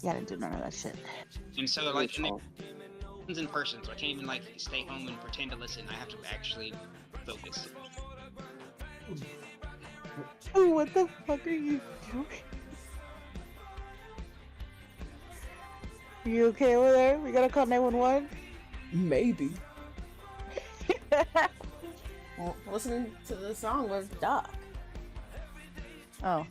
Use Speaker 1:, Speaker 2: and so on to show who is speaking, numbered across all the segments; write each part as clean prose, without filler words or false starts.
Speaker 1: Yeah, I didn't do none of that shit.
Speaker 2: And so like it's in person, so I can't even like stay home and pretend to listen. I have to actually focus.
Speaker 1: Oh, what the fuck are you doing? You okay over there? We gotta call 911?
Speaker 3: Maybe. Well, listen to the song with Doc.
Speaker 1: Oh.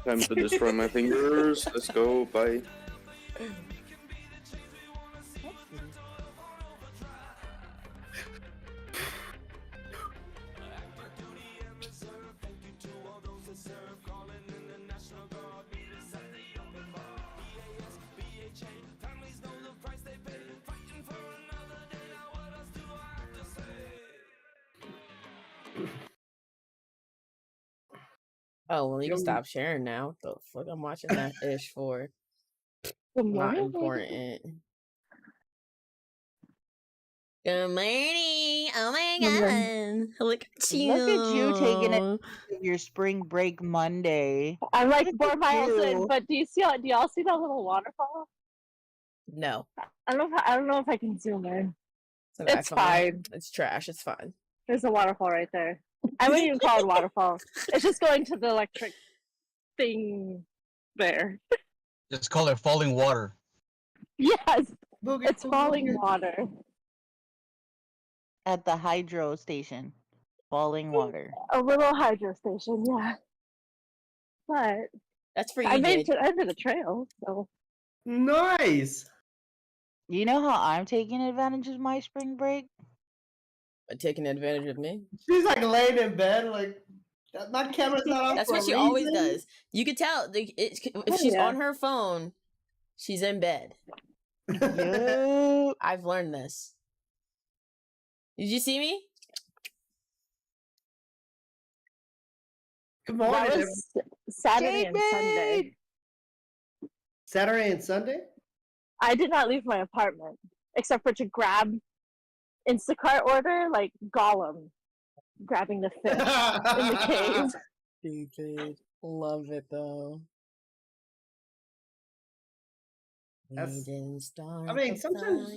Speaker 4: Time to destroy my fingers. Let's go. Bye.
Speaker 3: Oh, well, you can stop sharing now. What the fuck I'm watching that ish for?
Speaker 5: Good
Speaker 3: Not
Speaker 5: morning.
Speaker 3: important. Good morning. Oh my
Speaker 5: Good
Speaker 3: god. Look at you.
Speaker 1: Look at you taking it your spring break Monday.
Speaker 5: I'm like
Speaker 1: Look
Speaker 5: 4
Speaker 1: at
Speaker 5: miles in,
Speaker 1: you.
Speaker 5: but do y'all see that little waterfall?
Speaker 3: No.
Speaker 5: I don't know if I can zoom in.
Speaker 3: It's
Speaker 5: fine.
Speaker 3: It's trash. It's fine.
Speaker 5: There's a waterfall right there. I wouldn't even call it a waterfall. It's just going to the electric thing there.
Speaker 6: Just call it falling water.
Speaker 5: Yes, it's falling water.
Speaker 1: At the hydro station. Falling water.
Speaker 5: A little hydro station, yeah. But
Speaker 3: that's for you,
Speaker 5: I made
Speaker 3: Jade.
Speaker 5: it to the trail, so
Speaker 7: nice.
Speaker 1: You know how I'm taking advantage of my spring break?
Speaker 3: Taking advantage of me.
Speaker 7: She's like laying in bed, like my camera's not on.
Speaker 3: That's
Speaker 7: for
Speaker 3: what
Speaker 7: a
Speaker 3: she always
Speaker 7: reason.
Speaker 3: does. You could tell if she's on her phone, she's in bed.
Speaker 1: Yep.
Speaker 3: I've learned this. Did you see me?
Speaker 7: Good morning.
Speaker 5: that was Saturday and Sunday.
Speaker 7: Saturday and Sunday?
Speaker 5: I did not leave my apartment except for to grab Instacart order like Gollum grabbing the fish in the cave.
Speaker 3: Stupid. Love it though.
Speaker 7: I mean, sometimes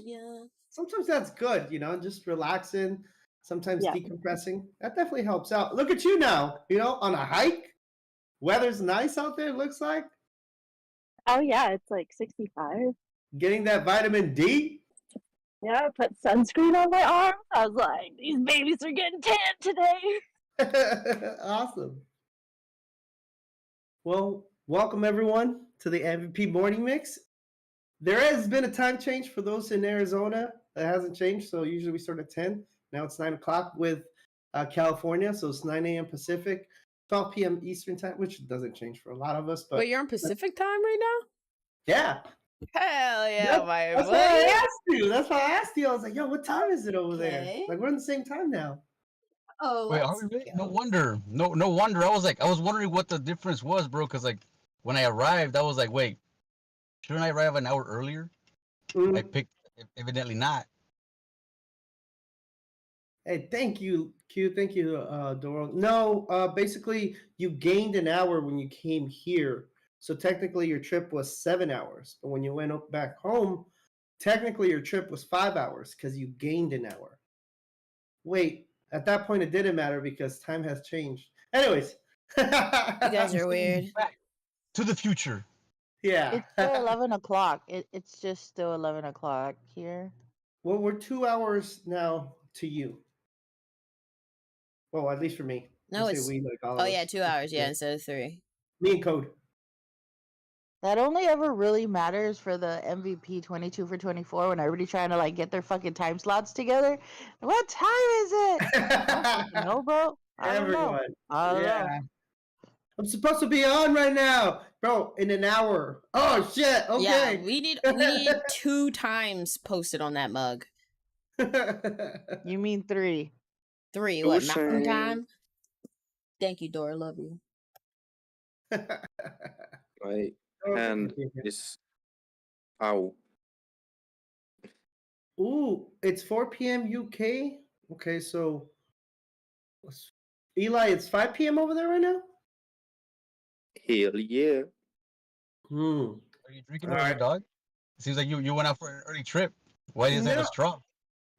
Speaker 7: that's good, you know, just relaxing, sometimes decompressing. That definitely helps out. Look at you now, you know, on a hike. Weather's nice out there, it looks like.
Speaker 5: Oh yeah, it's like 65.
Speaker 7: Getting that vitamin D.
Speaker 5: Yeah, I put sunscreen on my arm. I was like, these babies are getting tan today.
Speaker 7: Awesome. Well, welcome everyone to the MVP Morning Mix. There has been a time change for those in Arizona. That hasn't changed. So usually we start at 10. Now it's 9 o'clock with California. So it's 9 a.m. Pacific, 12 p.m. Eastern time, which doesn't change for a lot of us. But
Speaker 3: wait, you're on Pacific time right now?
Speaker 7: Yeah.
Speaker 3: Hell yeah, my
Speaker 7: that's
Speaker 3: boy.
Speaker 7: why I asked you. That's why I asked you. I was like, yo, what time is it over there? Like, we're in the same time now.
Speaker 3: Oh,
Speaker 6: wait, are we really? No wonder. No wonder. I was wondering what the difference was, bro. Because like when I arrived, I was like, wait, shouldn't I arrive an hour earlier? I picked evidently not.
Speaker 7: Hey, thank you, Q. Thank you, Doro. No, basically, you gained an hour when you came here. So technically, your trip was 7 hours. But when you went back home, technically, your trip was 5 hours because you gained an hour. Wait, at that point, it didn't matter because time has changed. Anyways.
Speaker 3: You guys are weird.
Speaker 6: Back to the future.
Speaker 7: Yeah.
Speaker 1: It's still 11 o'clock. It's just still 11 o'clock here.
Speaker 7: Well, we're 2 hours now to you. Well, at least for me.
Speaker 3: No, it's
Speaker 7: we, like all
Speaker 3: oh
Speaker 7: of
Speaker 3: yeah,
Speaker 7: us.
Speaker 3: 2 hours, yeah, instead of 3.
Speaker 7: Me and Code.
Speaker 1: That only ever really matters for the MVP 22 for 24 when everybody's trying to like get their fucking time slots together. What time is it? No, bro. I don't know. I don't know.
Speaker 7: I'm supposed to be on right now, bro. In an hour. Oh shit. Okay.
Speaker 3: Yeah, we need 2 times posted on that mug.
Speaker 1: You mean 3?
Speaker 3: 3. What? Mountain time? Thank you, Dora. Love you.
Speaker 4: My hand is out.
Speaker 7: Ooh, it's 4 p.m. UK. Okay, so Eli, it's 5 p.m. over there right now.
Speaker 4: Hell yeah.
Speaker 7: Hmm.
Speaker 6: Are you drinking
Speaker 7: All
Speaker 6: over there,
Speaker 7: right.
Speaker 6: dog? It seems like you went out for an early trip. Why does it have a
Speaker 7: No,
Speaker 6: straw?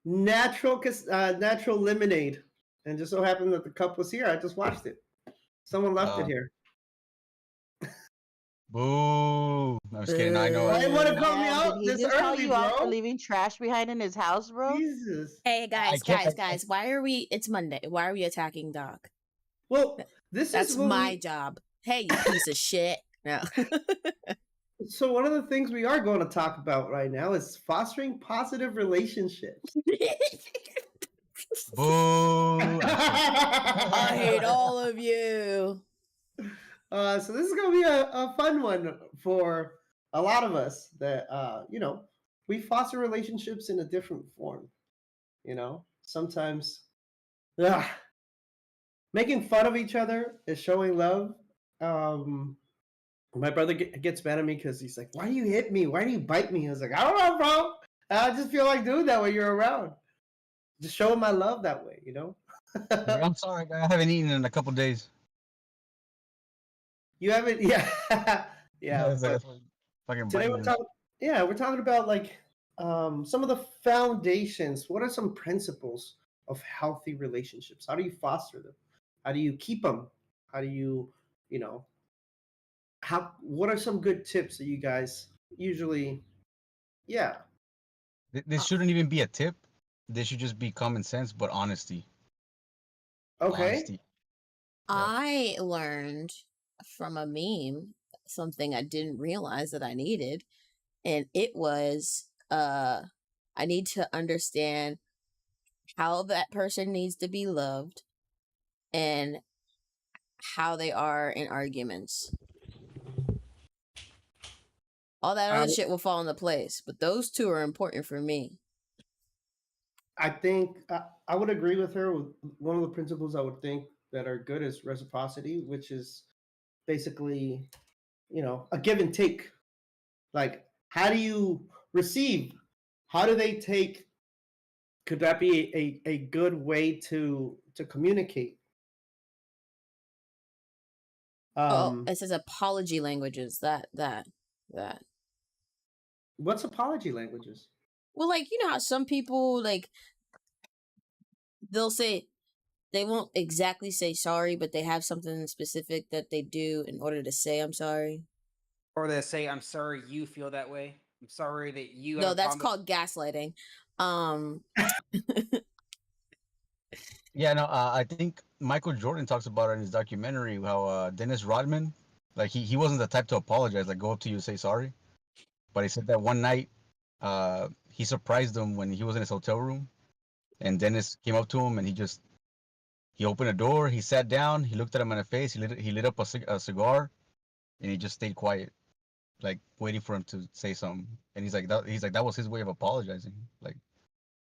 Speaker 7: natural lemonade, and just so happened that the cup was here. I just watched it. Someone left it here.
Speaker 6: Boo! I'm just kidding. I know.
Speaker 7: Why you want to call me
Speaker 1: Damn, did
Speaker 7: out
Speaker 1: he
Speaker 7: this
Speaker 1: just call
Speaker 7: early,
Speaker 1: you out for
Speaker 7: bro?
Speaker 1: leaving trash behind in his house, bro?
Speaker 7: Jesus.
Speaker 3: Hey
Speaker 6: I
Speaker 3: guys,
Speaker 6: can't.
Speaker 3: guys, why are we? It's Monday. Why are we attacking Doc?
Speaker 7: Well, this
Speaker 3: That's
Speaker 7: is what
Speaker 3: my job. Hey, you piece of shit. No.
Speaker 7: So one of the things we are going to talk about right now is fostering positive relationships.
Speaker 6: Boo!
Speaker 3: I hate all of you.
Speaker 7: So this is going to be a fun one for a lot of us that we foster relationships in a different form. Sometimes making fun of each other is showing love. My brother gets mad at me because he's like, "Why do you hit me? Why do you bite me?" I was like, "I don't know, bro. I just feel like doing that when you're around. Just showing my love that way,
Speaker 6: Like, I'm sorry, I haven't eaten in a couple days.
Speaker 7: You haven't, yeah, yeah.
Speaker 6: It's like,
Speaker 7: But
Speaker 6: that's why fucking
Speaker 7: today
Speaker 6: biting
Speaker 7: we're
Speaker 6: me.
Speaker 7: talking, yeah, we're talking about like some of the foundations. What are some principles of healthy relationships? How do you foster them? How do you keep them? How do you, you know, how? What are some good tips that you guys usually? Yeah.
Speaker 6: This shouldn't even be a tip. This should just be common sense, but honesty.
Speaker 7: Okay.
Speaker 6: Honesty. Yep.
Speaker 3: I learned from a meme something I didn't realize that I needed, and it was I need to understand how that person needs to be loved and how they are in arguments. All that other shit will fall into place, but those two are important for me.
Speaker 7: I think I would agree with her. With one of the principles I would think that are good is reciprocity, which is basically, a give and take. Like, how do you receive? How do they take? Could that be a good way to communicate?
Speaker 3: Oh,
Speaker 7: Um,
Speaker 3: it says apology languages. That.
Speaker 7: what's apology languages?
Speaker 3: Well, like, you know how some people, like, they'll say, they won't exactly say sorry, but they have something specific that they do in order to say I'm sorry.
Speaker 2: Or they say, "I'm sorry you feel that way. I'm sorry that you have
Speaker 3: No,
Speaker 2: a
Speaker 3: that's
Speaker 2: problem."
Speaker 3: called gaslighting.
Speaker 6: Yeah, no, I think Michael Jordan talks about it in his documentary how Dennis Rodman, like he wasn't the type to apologize, like go up to you and say sorry. But he said that one night, he surprised him when he was in his hotel room, and Dennis came up to him and he opened a door, he sat down, he looked at him in the face, he lit up a cigar, and he just stayed quiet, like waiting for him to say something. And that was his way of apologizing, like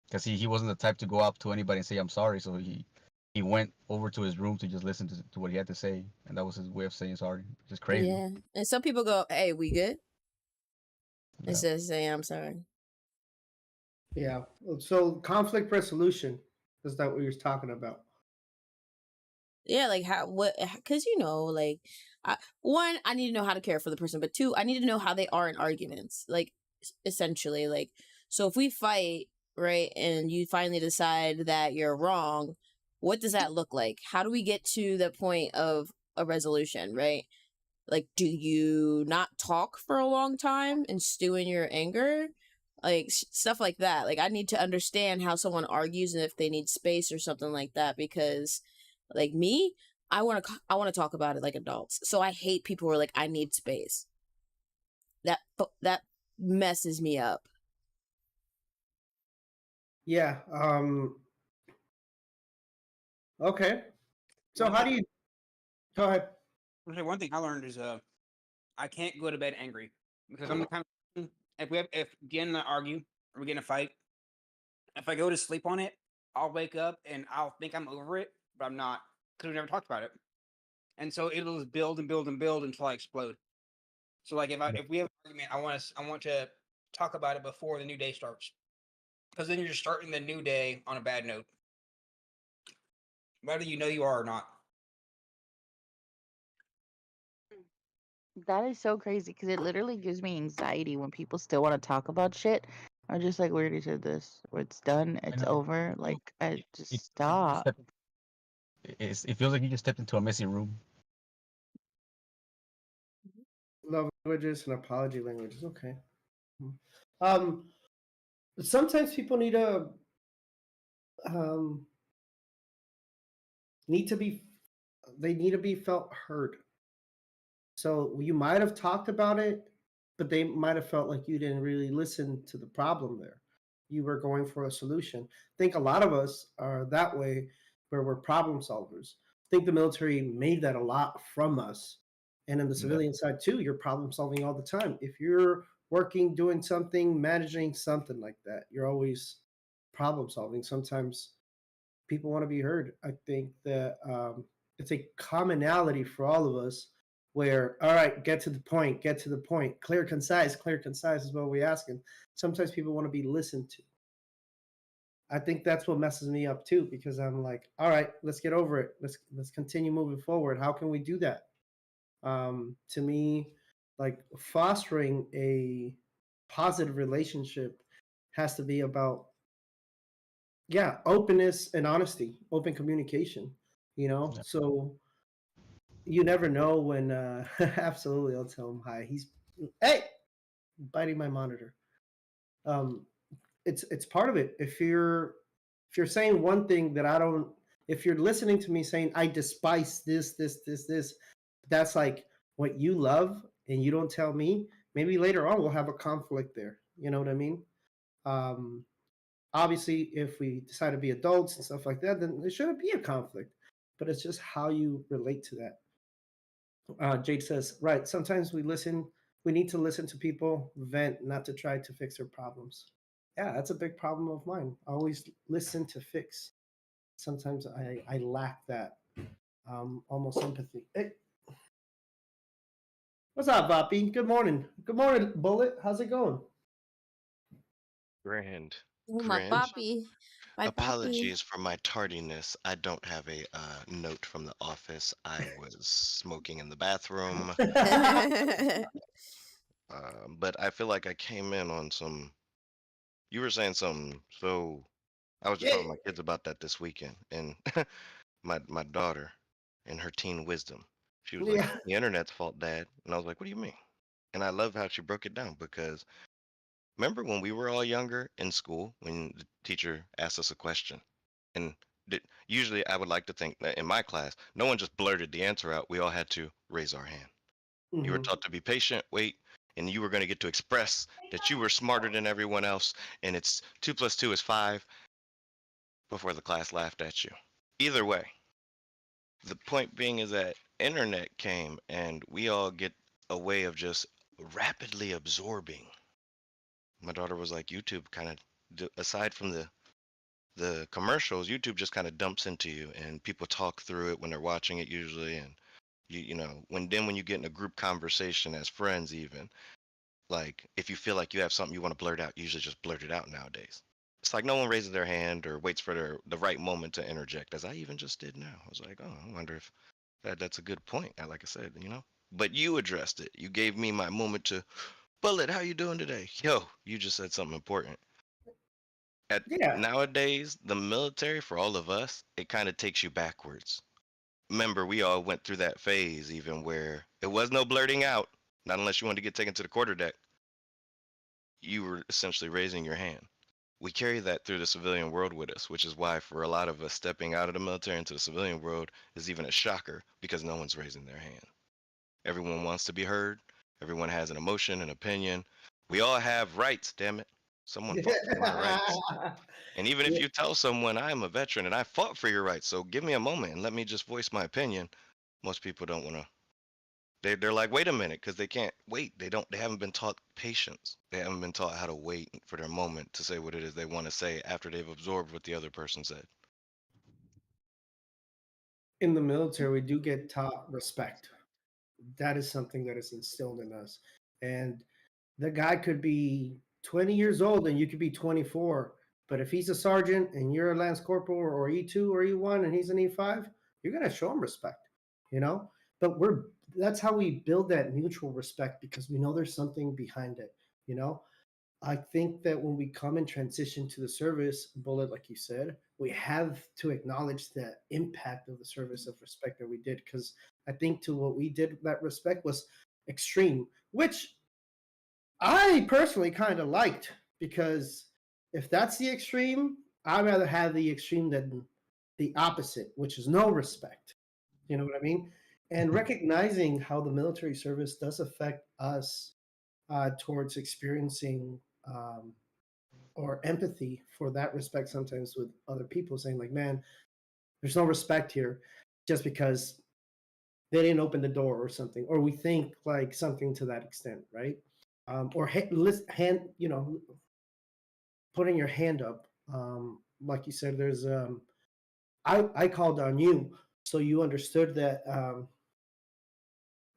Speaker 6: because he wasn't the type to go up to anybody and say I'm sorry. So he went over to his room to just listen to what he had to say, and that was his way of saying sorry. Just crazy.
Speaker 3: Yeah. And some people go, "Hey, we good?"
Speaker 6: Yeah.
Speaker 3: Instead of saying I'm sorry.
Speaker 7: Yeah. So conflict resolution, is that what you're talking about?
Speaker 3: Yeah, like because like, one, I need to know how to care for the person, but two, I need to know how they are in arguments, like, essentially, like, so if we fight, right, and you finally decide that you're wrong, what does that look like? How do we get to the point of a resolution, right? Like, do you not talk for a long time and stew in your anger? Like, stuff like that. Like, I need to understand how someone argues and if they need space or something like that, because, like, me, I want to talk about it like adults. So I hate people who are like, I need space. That messes me up.
Speaker 7: Yeah. Okay. So how do you? Go ahead.
Speaker 2: One thing I learned is I can't go to bed angry because I'm the kind of, if we get in an argue or we get in a fight, if I go to sleep on it, I'll wake up and I'll think I'm over it, but I'm not because we never talked about it. And so it'll just build and build and build until I explode. So like if we have an argument, I want to talk about it before the new day starts, because then you're just starting the new day on a bad note, whether you know you are or not.
Speaker 1: That is so crazy because it literally gives me anxiety when people still want to talk about shit. I'm just like, we already said this. It's done.
Speaker 6: I
Speaker 1: It's
Speaker 6: know.
Speaker 1: over. Like, I
Speaker 6: It,
Speaker 1: just
Speaker 6: it, it,
Speaker 1: stop.
Speaker 6: it feels like you just stepped into a messy room.
Speaker 7: Love languages and apology languages. Okay. Um, sometimes people um need to be they need to be felt heard. So you might have talked about it, but they might have felt like you didn't really listen to the problem there. You were going for a solution. I think a lot of us are that way, where we're problem solvers. I think the military made that a lot from us. And in the
Speaker 6: Yeah.
Speaker 7: civilian side too, you're problem solving all the time. If you're working, doing something, managing something like that, you're always problem solving. Sometimes people want to be heard. I think that it's a commonality for all of us where, all right, get to the point, clear, concise is what we're asking. Sometimes people want to be listened to. I think that's what messes me up too, because I'm like, all right, let's get over it. Let's continue moving forward. How can we do that? To me, like fostering a positive relationship has to be about, yeah, openness and honesty, open communication,
Speaker 6: Yeah.
Speaker 7: so you never know when absolutely, I'll tell him hi. He's, hey, biting my monitor. um it's part of it. If you're saying one thing that I don't, if you're listening to me saying I despise this, that's like what you love and you don't tell me, maybe later on we'll have a conflict there, you know what I mean? um Obviously, if we decide to be adults and stuff like that, then there shouldn't be a conflict. But it's just how you relate to that. Jade says, right. Sometimes we need to listen to people vent, not to try to fix their problems. Yeah, that's a big problem of mine. I always listen to fix. Sometimes I lack that almost empathy. Hey, what's up, Vapi? Good morning. Good morning, Bullet. How's it going?
Speaker 8: Grand.
Speaker 3: Oh, my
Speaker 8: Grand.
Speaker 3: papi. My papi.
Speaker 8: Apologies for my tardiness. I don't have a note from the office. I was smoking in the bathroom. But I feel like I came in on some. You were saying something. So I was just
Speaker 7: Yeah.
Speaker 8: talking to my kids about that this weekend. And my daughter, in her teen wisdom, she was like,
Speaker 7: Yeah.
Speaker 8: "The internet's fault, Dad." And I was like, "What do you mean?" And I love how she broke it down because remember when we were all younger in school, when the teacher asked us a question, and usually I would like to think that in my class, no one just blurted the answer out. We all had to raise our hand. You were
Speaker 7: Hmm.
Speaker 8: taught to be patient, wait, and you were going to get to express that you were smarter than everyone else, and it's 2 + 2 is 5 before the class laughed at you. Either way, the point being is that internet came and we all get a way of just rapidly absorbing. My daughter was like, YouTube kind of, aside from the commercials, YouTube just kind of dumps into you, and people talk through it when they're watching it usually, and when you get in a group conversation as friends, even like if you feel like you have something you want to blurt out, you usually just blurt it out nowadays. It's like no one raises their hand or waits for the right moment to interject, as I even just did now. I was like, oh, I wonder if that's a good point. Like I said, but you addressed it. You gave me my moment to, Bullet, how you doing today? Yo, you just said something important. At
Speaker 7: Yeah.
Speaker 8: nowadays, the military for all of us, it kind of takes you backwards. Remember, we all went through that phase even where it was no blurting out, not unless you wanted to get taken to the quarterdeck. You were essentially raising your hand. We carry that through the civilian world with us, which is why for a lot of us stepping out of the military into the civilian world is even a shocker because no one's raising their hand. Everyone wants to be heard. Everyone has an emotion, an opinion. We all have rights, damn it. Someone fought for my rights. And even if
Speaker 7: Yeah.
Speaker 8: you tell someone I'm a veteran and I fought for your rights, so give me a moment and let me just voice my opinion, most people don't want to. They're like, wait a minute, because they can't wait. They haven't been taught patience. They haven't been taught how to wait for their moment to say what it is they want to say after they've absorbed what the other person said.
Speaker 7: In the military, we do get taught respect. That is something that is instilled in us. And the guy could be 20 years old and you could be 24. But if he's a sergeant and you're a lance corporal or E2 or E1 and he's an E5, you're going to show him respect, you know? But we're that's how we build that mutual respect because we know there's something behind it. You know, I think that when we come and transition to the service, Bullet, like you said, we have to acknowledge the impact of the service of respect that we did. Because I think to what we did, that respect was extreme, which I personally kind of liked because if that's the extreme, I'd rather have the extreme than the opposite, which is no respect. You know what I mean? And recognizing how the military service does affect us towards experiencing or empathy for that respect sometimes with other people, saying like, "Man, there's no respect here," just because they didn't open the door or something, or we think like something to that extent, right? Or hand, putting your hand up. Like you said, there's I called on you, so you understood that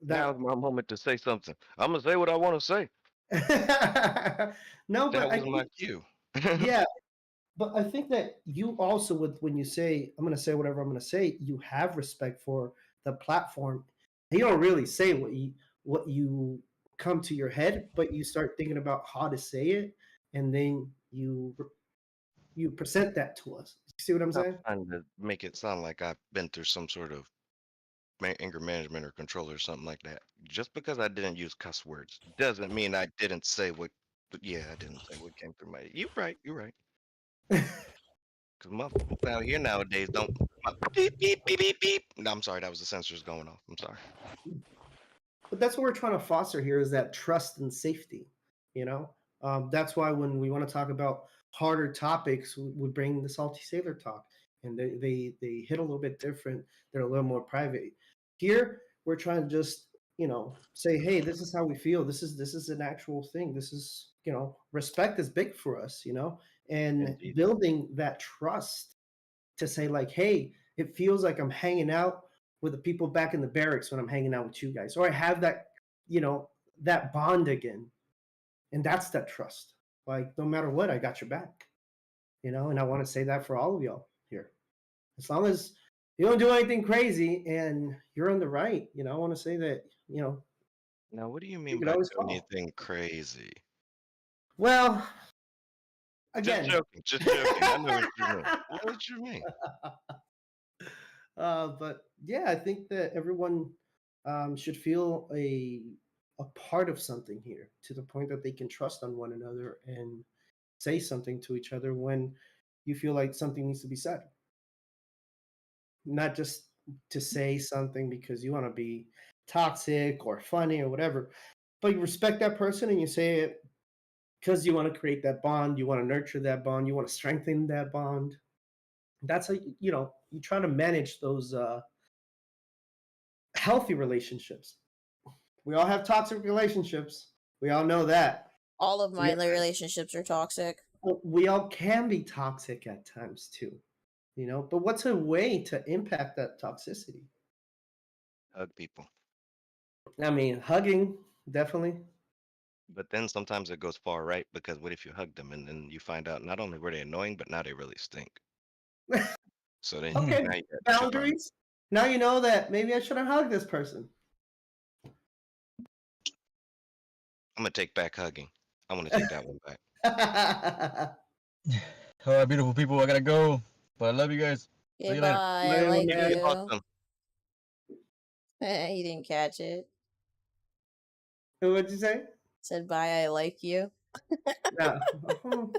Speaker 9: Now's
Speaker 7: that
Speaker 9: my moment to say something. I'm gonna say what I want to say.
Speaker 7: no, but
Speaker 8: That
Speaker 7: I
Speaker 8: was my
Speaker 7: think
Speaker 8: cue.
Speaker 7: yeah, but I think that you also with when you say I'm going to say whatever I'm going to say, you have respect for the platform. You don't really say what you come to your head, but you start thinking about how to say it, and then you present that to us. You see what I'm
Speaker 8: Stop
Speaker 7: saying?
Speaker 8: trying to make it sound like I've been through some sort of anger management or control or something like that. Just because I didn't use cuss words doesn't mean I didn't say what. Yeah, I didn't say what came through my. You're right. You're right. Because motherfuckers out here nowadays don't. Beep beep beep beep beep. No, I'm sorry. That was the sensors going off. I'm sorry.
Speaker 7: But that's what we're trying to foster here is that trust and safety. You know, that's why when we want to talk about harder topics, we bring the salty sailor talk, and they hit a little bit different. They're a little more private. Here, we're trying to just say, hey, this is how we feel. This is an actual thing. This is respect is big for us. And
Speaker 8: Indeed.
Speaker 7: building that trust to say like, hey, it feels like I'm hanging out with the people back in the barracks when I'm hanging out with you guys, or I have that bond again, and that's that trust. Like no matter what, I got your back, and I want to say that for all of y'all here. As long as you don't do anything crazy and you're on the right, I want to say that
Speaker 8: Now, what do you
Speaker 7: you
Speaker 8: mean
Speaker 7: could
Speaker 8: by
Speaker 7: always
Speaker 8: do
Speaker 7: call.
Speaker 8: anything crazy?
Speaker 7: Well,
Speaker 8: Just
Speaker 7: again.
Speaker 8: joking. Just joking. I know what you mean. I know what you mean.
Speaker 7: But yeah, I think that everyone should feel a part of something here to the point that they can trust on one another and say something to each other when you feel like something needs to be said. Not just to say something because you want to be toxic or funny or whatever, but you respect that person and you say it because you want to create that bond, you want to nurture that bond, you want to strengthen that bond. That's how you try to manage those healthy relationships. We all have toxic relationships. We all know that.
Speaker 3: All of my
Speaker 7: We
Speaker 3: relationships are toxic.
Speaker 7: we all can be toxic at times too. But what's a way to impact that toxicity?
Speaker 8: Hug people.
Speaker 7: I mean, hugging definitely.
Speaker 8: But then sometimes it goes far right because what if you hug them and then you find out not only were they annoying, but now they really stink. So then
Speaker 7: Okay,
Speaker 8: now you got two problems.
Speaker 7: boundaries. Now you know that maybe I shouldn't hug this person.
Speaker 8: I'm gonna take back hugging. I want to take that one back.
Speaker 6: All right, beautiful people, I gotta go, but I love you guys. See
Speaker 3: Okay,
Speaker 6: you later.
Speaker 3: bye. I
Speaker 7: Bye,
Speaker 3: like
Speaker 7: man.
Speaker 3: you.
Speaker 8: Awesome.
Speaker 3: You didn't catch it.
Speaker 7: What'd you say?
Speaker 3: Said bye. I like you.
Speaker 7: No,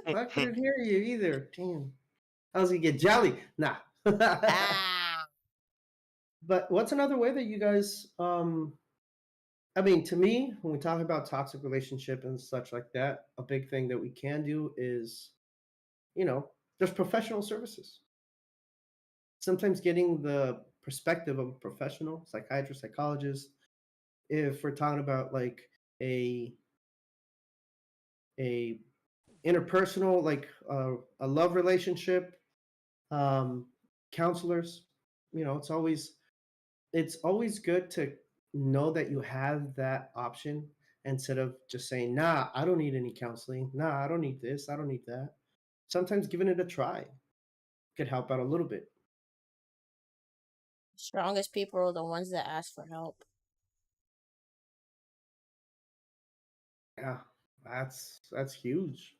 Speaker 7: I couldn't hear you either. Damn, I was gonna get jelly. Nah.
Speaker 3: Ah.
Speaker 7: But what's another way that you guys I mean, to me, when we talk about toxic relationship and such like that, a big thing that we can do is, there's professional services. Sometimes getting the perspective of a professional, psychiatrist, psychologist, if we're talking about like a a interpersonal, like a love relationship, um, counselors, it's always good to know that you have that option instead of just saying, nah, I don't need any counseling. Nah, I don't need this. I don't need that. Sometimes giving it a try could help out a little bit.
Speaker 3: Strongest people are the ones that ask for help.
Speaker 7: That's huge.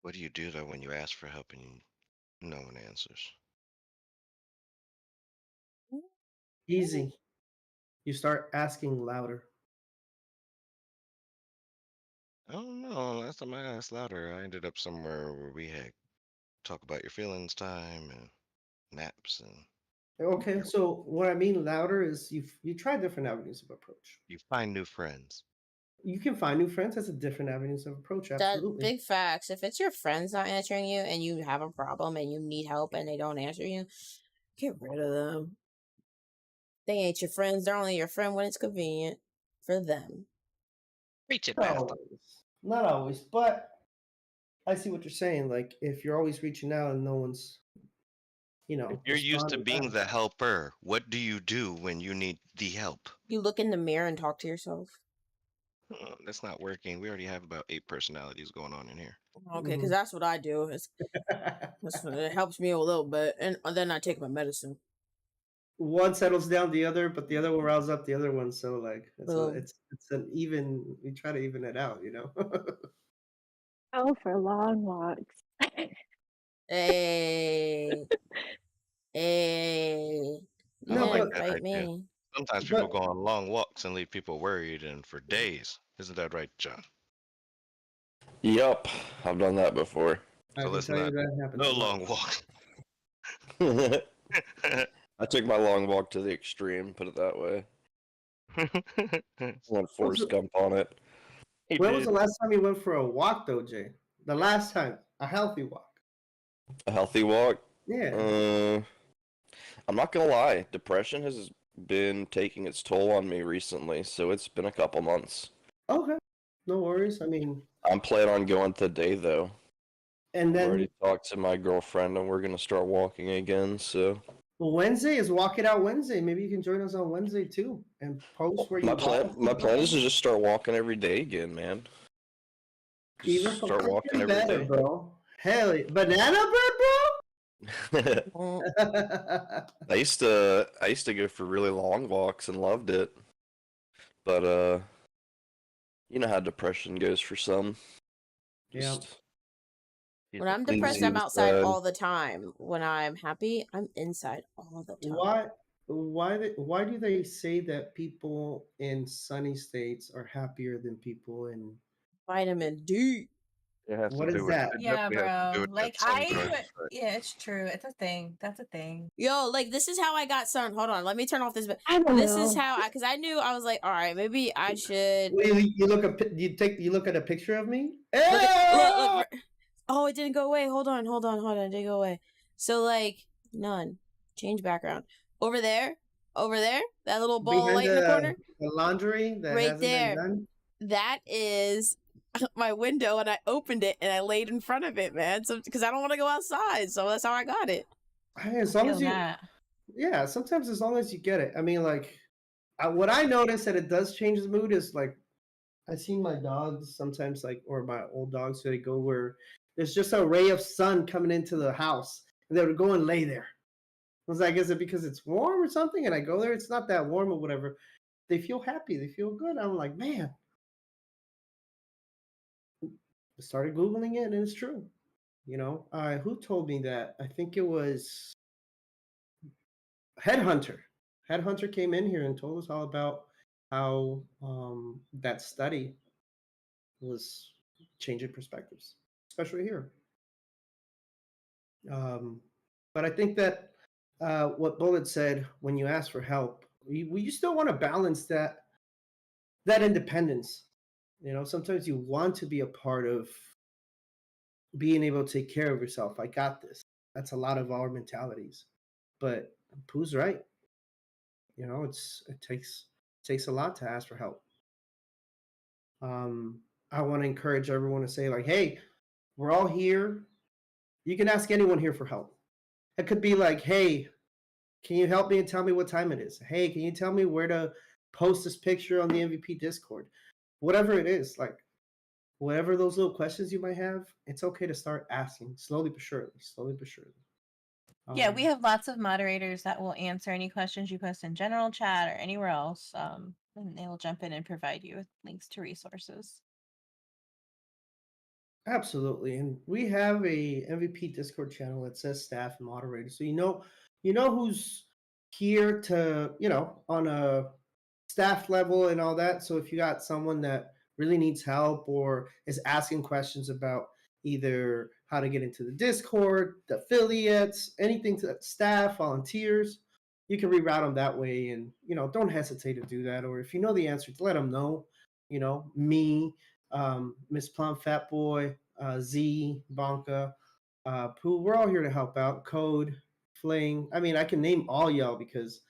Speaker 8: What do you do though when you ask for help and no one answers?
Speaker 7: Easy. You start asking louder.
Speaker 8: I don't know. Last time I asked louder, I ended up somewhere where we had talk about your feelings time and naps, and
Speaker 7: Okay, so what I mean louder is you try different avenues of approach.
Speaker 8: you find new friends.
Speaker 7: You can find new friends. That's a different avenues of approach.
Speaker 3: That
Speaker 7: Absolutely.
Speaker 3: big facts. If it's your friends not answering you and you have a problem and you need help and they don't answer you, get rid of them. They ain't your friends. They're only your friend when it's convenient for them.
Speaker 8: Preach it,
Speaker 7: Not
Speaker 8: Pastor.
Speaker 7: always. Not always, but I see what you're saying. Like if you're always reaching out and no one's,
Speaker 8: If you're used to
Speaker 7: responding
Speaker 8: being
Speaker 7: back.
Speaker 8: the helper, what do you do when you need the help?
Speaker 3: You look in the mirror and talk to yourself.
Speaker 8: That's not working. We already have about 8 personalities going on in here.
Speaker 3: Okay, because that's what I do. It helps me a little bit, and then I take my medicine.
Speaker 7: One settles down the other, but the other one riles up the other one. So like
Speaker 3: Boom.
Speaker 7: it's an even. We try to even it out,
Speaker 5: Oh, for long walks.
Speaker 3: Hey, hey, you
Speaker 7: No,
Speaker 3: didn't
Speaker 7: but
Speaker 8: that
Speaker 3: fight
Speaker 8: idea.
Speaker 3: me.
Speaker 8: Sometimes people go on long walks and leave people worried and for days. Isn't that right, John?
Speaker 4: Yup, I've done that before.
Speaker 7: I
Speaker 8: So
Speaker 7: can
Speaker 8: let's
Speaker 7: tell you
Speaker 8: not
Speaker 7: that happens.
Speaker 8: no
Speaker 7: a lot.
Speaker 8: long walk.
Speaker 4: I took my long walk to the extreme, put it that way. Went Forrest Gump on it.
Speaker 7: When was the last time you went for a walk, though, Jay? The last time, a healthy walk.
Speaker 4: A healthy walk?
Speaker 7: Yeah.
Speaker 4: I'm not gonna lie, depression has been taking its toll on me recently, so it's been a couple months.
Speaker 7: Okay, no worries. I mean,
Speaker 4: I'm planning on going today though.
Speaker 7: and
Speaker 4: I've
Speaker 7: then
Speaker 4: already talked to my girlfriend and we're gonna start walking again, so
Speaker 7: Wednesday is Walk It Out Wednesday. Maybe you can join us on Wednesday too and post where you
Speaker 4: my plan is to just start walking every day again, man.
Speaker 7: Even
Speaker 4: Just start walking every
Speaker 7: better,
Speaker 4: day.
Speaker 7: bro. Hell, banana bread, bro.
Speaker 4: I used to go for really long walks and loved it. But you know how depression goes for some.
Speaker 7: Yeah.
Speaker 3: When I'm
Speaker 4: leaves
Speaker 3: depressed,
Speaker 4: you
Speaker 3: I'm outside
Speaker 4: sad.
Speaker 3: all the time. When I'm happy, I'm inside all the time.
Speaker 7: Why do they say that people in sunny states are happier than people in
Speaker 3: Vitamin D?
Speaker 9: It has
Speaker 7: What
Speaker 9: to
Speaker 7: is
Speaker 9: do with
Speaker 7: that?
Speaker 9: it
Speaker 10: Yeah,
Speaker 9: definitely has to do
Speaker 10: bro.
Speaker 9: with
Speaker 10: Like
Speaker 9: that sunburn.
Speaker 10: yeah, it's true. It's a thing. That's a thing.
Speaker 3: Yo, like this is how I got sun. Hold on, let me turn off this.
Speaker 5: I don't
Speaker 3: This
Speaker 5: know.
Speaker 3: is how because I knew I was like, all right, maybe I should
Speaker 7: You look at a picture of me.
Speaker 3: look. Oh, it didn't go away. Hold on. It didn't go away. So like none. Change background. Over there, that little ball
Speaker 7: Behind
Speaker 3: light in the corner,
Speaker 7: the laundry that
Speaker 3: right
Speaker 7: hasn't
Speaker 3: there.
Speaker 7: been done.
Speaker 3: That is my window, and I opened it and I laid in front of it, man. So because I don't want to go outside, so that's how I got it.
Speaker 7: Hey, as long as you,
Speaker 10: that.
Speaker 7: yeah. Sometimes as long as you get it. I mean, like, what I noticed that it does change the mood is like, I see my dogs sometimes, like, or my old dogs, so they go where there's just a ray of sun coming into the house, and they would go and lay there. I was like, is it because it's warm or something? And I go there, it's not that warm or whatever. They feel happy, they feel good. I'm like, man. I started Googling it, and it's true. Who told me that? I think it was Headhunter. Headhunter came in here and told us all about how that study was changing perspectives, especially here. But I think that what Bullet said, when you ask for help, you still want to balance that independence. Sometimes you want to be a part of being able to take care of yourself. I got this. That's a lot of our mentalities. But Pooh's right. It takes a lot to ask for help. I want to encourage everyone to say, like, hey, we're all here. You can ask anyone here for help. It could be like, hey, can you help me and tell me what time it is? Hey, can you tell me where to post this picture on the MVP Discord? Whatever it is, like, whatever those little questions you might have, it's okay to start asking slowly but surely.
Speaker 10: Yeah, we have lots of moderators that will answer any questions you post in general chat or anywhere else. And they will jump in and provide you with links to resources.
Speaker 7: Absolutely, and we have a MVP Discord channel that says staff and moderators, so you know who's here to on a staff level and all that. So if you got someone that really needs help or is asking questions about either how to get into the Discord, the affiliates, anything to staff, volunteers, you can reroute them that way, and don't hesitate to do that. Or if you know the answer, to let them know. Me, Miss Plum, Fat Boy, Z, Bonka, Pooh, we're all here to help out. Code, Fling. I mean, I can name all y'all because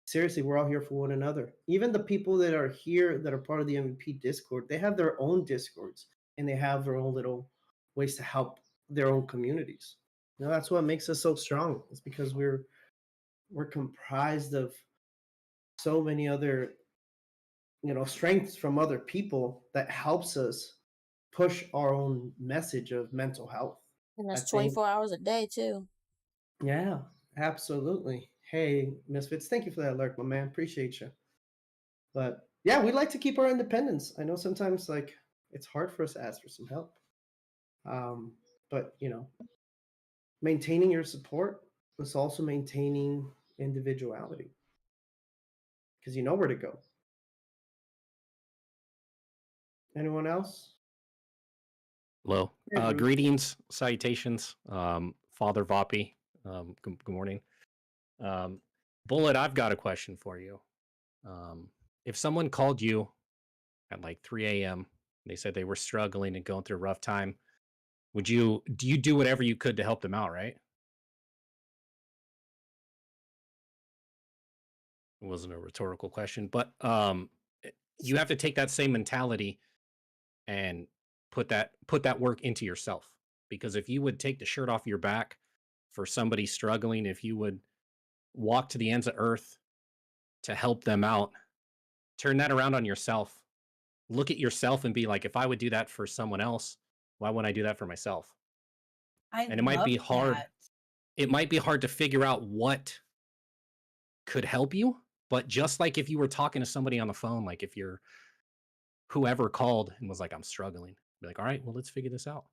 Speaker 7: seriously, we're all here for one another. Even the people that are here that are part of the MVP Discord, they have their own Discords and they have their own little ways to help their own communities. That's what makes us so strong. It's because we're comprised of so many other strengths from other people that helps us push our own message of mental health.
Speaker 3: And
Speaker 7: I
Speaker 3: that's
Speaker 7: think
Speaker 3: 24 hours a day too.
Speaker 7: yeah, absolutely. Hey, Misfits, thank you for that alert, my man. Appreciate you. But yeah, we'd like to keep our independence. I know sometimes like it's hard for us to ask for some help. But maintaining your support is also maintaining individuality because you know where to go. Anyone else?
Speaker 11: Hello.
Speaker 7: Hey, Bruce.
Speaker 11: Greetings, salutations, Father Vapi. Good morning. Bullet, I've got a question for you. If someone called you at like 3 a.m., they said they were struggling and going through a rough time, do you do whatever you could to help them out, right? It wasn't a rhetorical question, but you have to take that same mentality and put that work into yourself. Because if you would take the shirt off your back for somebody struggling, if you would walk to the ends of earth to help them out, turn that around on yourself. Look at yourself and be like, if I would do that for someone else, why wouldn't I do that for myself? And it might be hard. It might be hard to figure out what could help you, but just like if you were talking to somebody on the phone, like if you're whoever called and was like, I'm struggling, be like, all right, well, let's figure this out.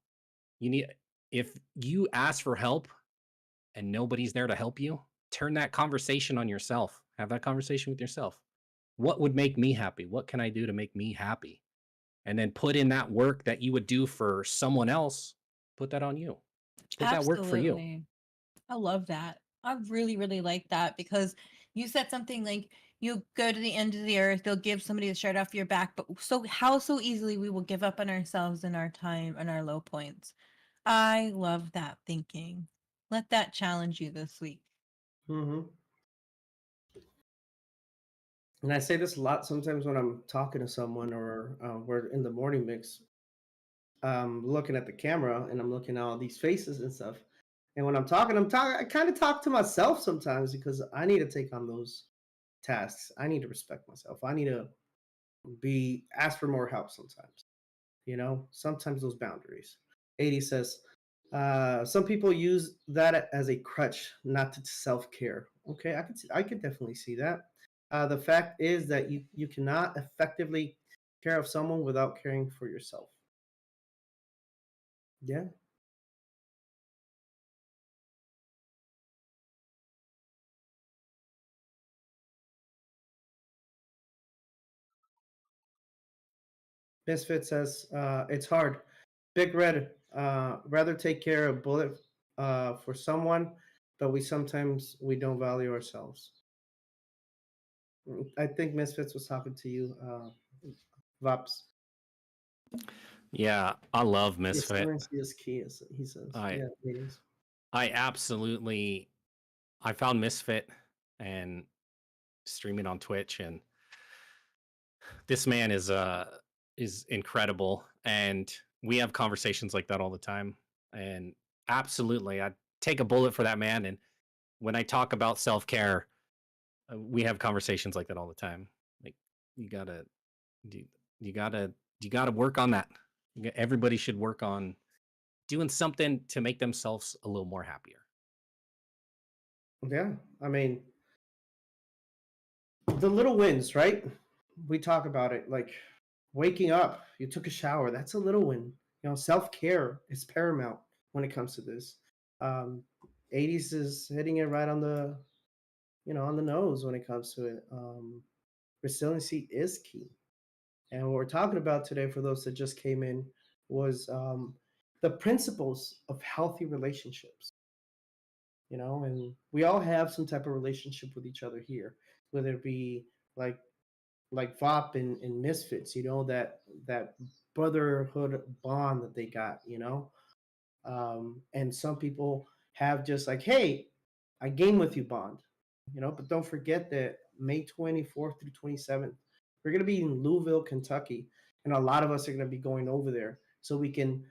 Speaker 11: If you ask for help and nobody's there to help you, turn that conversation on yourself. Have that conversation with yourself. What would make me happy? What can I do to make me happy? And then put in that work that you would do for someone else. Put that on you. Put that work for you.
Speaker 10: Absolutely. I love that. I really, really like that because you said something like you go to the end of the earth, they'll give somebody the shirt off your back, but so easily we will give up on ourselves and our time and our low points. I love that thinking. Let that challenge you this week.
Speaker 7: Mm-hmm. And I say this a lot sometimes when I'm talking to someone or we're in the morning mix. Looking at the camera and I'm looking at all these faces and stuff. And when I'm talking, I kind of talk to myself sometimes because I need to take on those tasks. I need to respect myself. I need to ask for more help sometimes. Sometimes those boundaries. 80 says, some people use that as a crutch, not to self-care. Okay, I could definitely see that. The fact is that you cannot effectively care of someone without caring for yourself. Yeah. Misfit says, it's hard. Big Red, rather take care of bullet for someone, but we don't value ourselves. I think Misfits was talking to you, Vaps.
Speaker 11: Yeah, I love Misfit.
Speaker 7: Excellency is key, he says. Yeah, it is.
Speaker 11: I found Misfit and streaming on Twitch, and this man is incredible, and we have conversations like that all the time. And absolutely, I take a bullet for that man. And when I talk about self-care, we have conversations like that all the time. Like you gotta work on that. Everybody should work on doing something to make themselves a little more happier.
Speaker 7: Yeah, I mean, the little wins, right? We talk about it, like waking up, you took a shower, that's a little win. self-care is paramount when it comes to this. 80s is hitting it right on the on the nose when it comes to it. Resiliency is key. And what we're talking about today, for those that just came in, was the principles of healthy relationships. And we all have some type of relationship with each other here, whether it be like VOP and Misfits, that brotherhood bond that they got, and some people have just like, hey, I game with you bond, but don't forget that May 24th through 27th, we're going to be in Louisville, Kentucky, and a lot of us are going to be going over there so we can,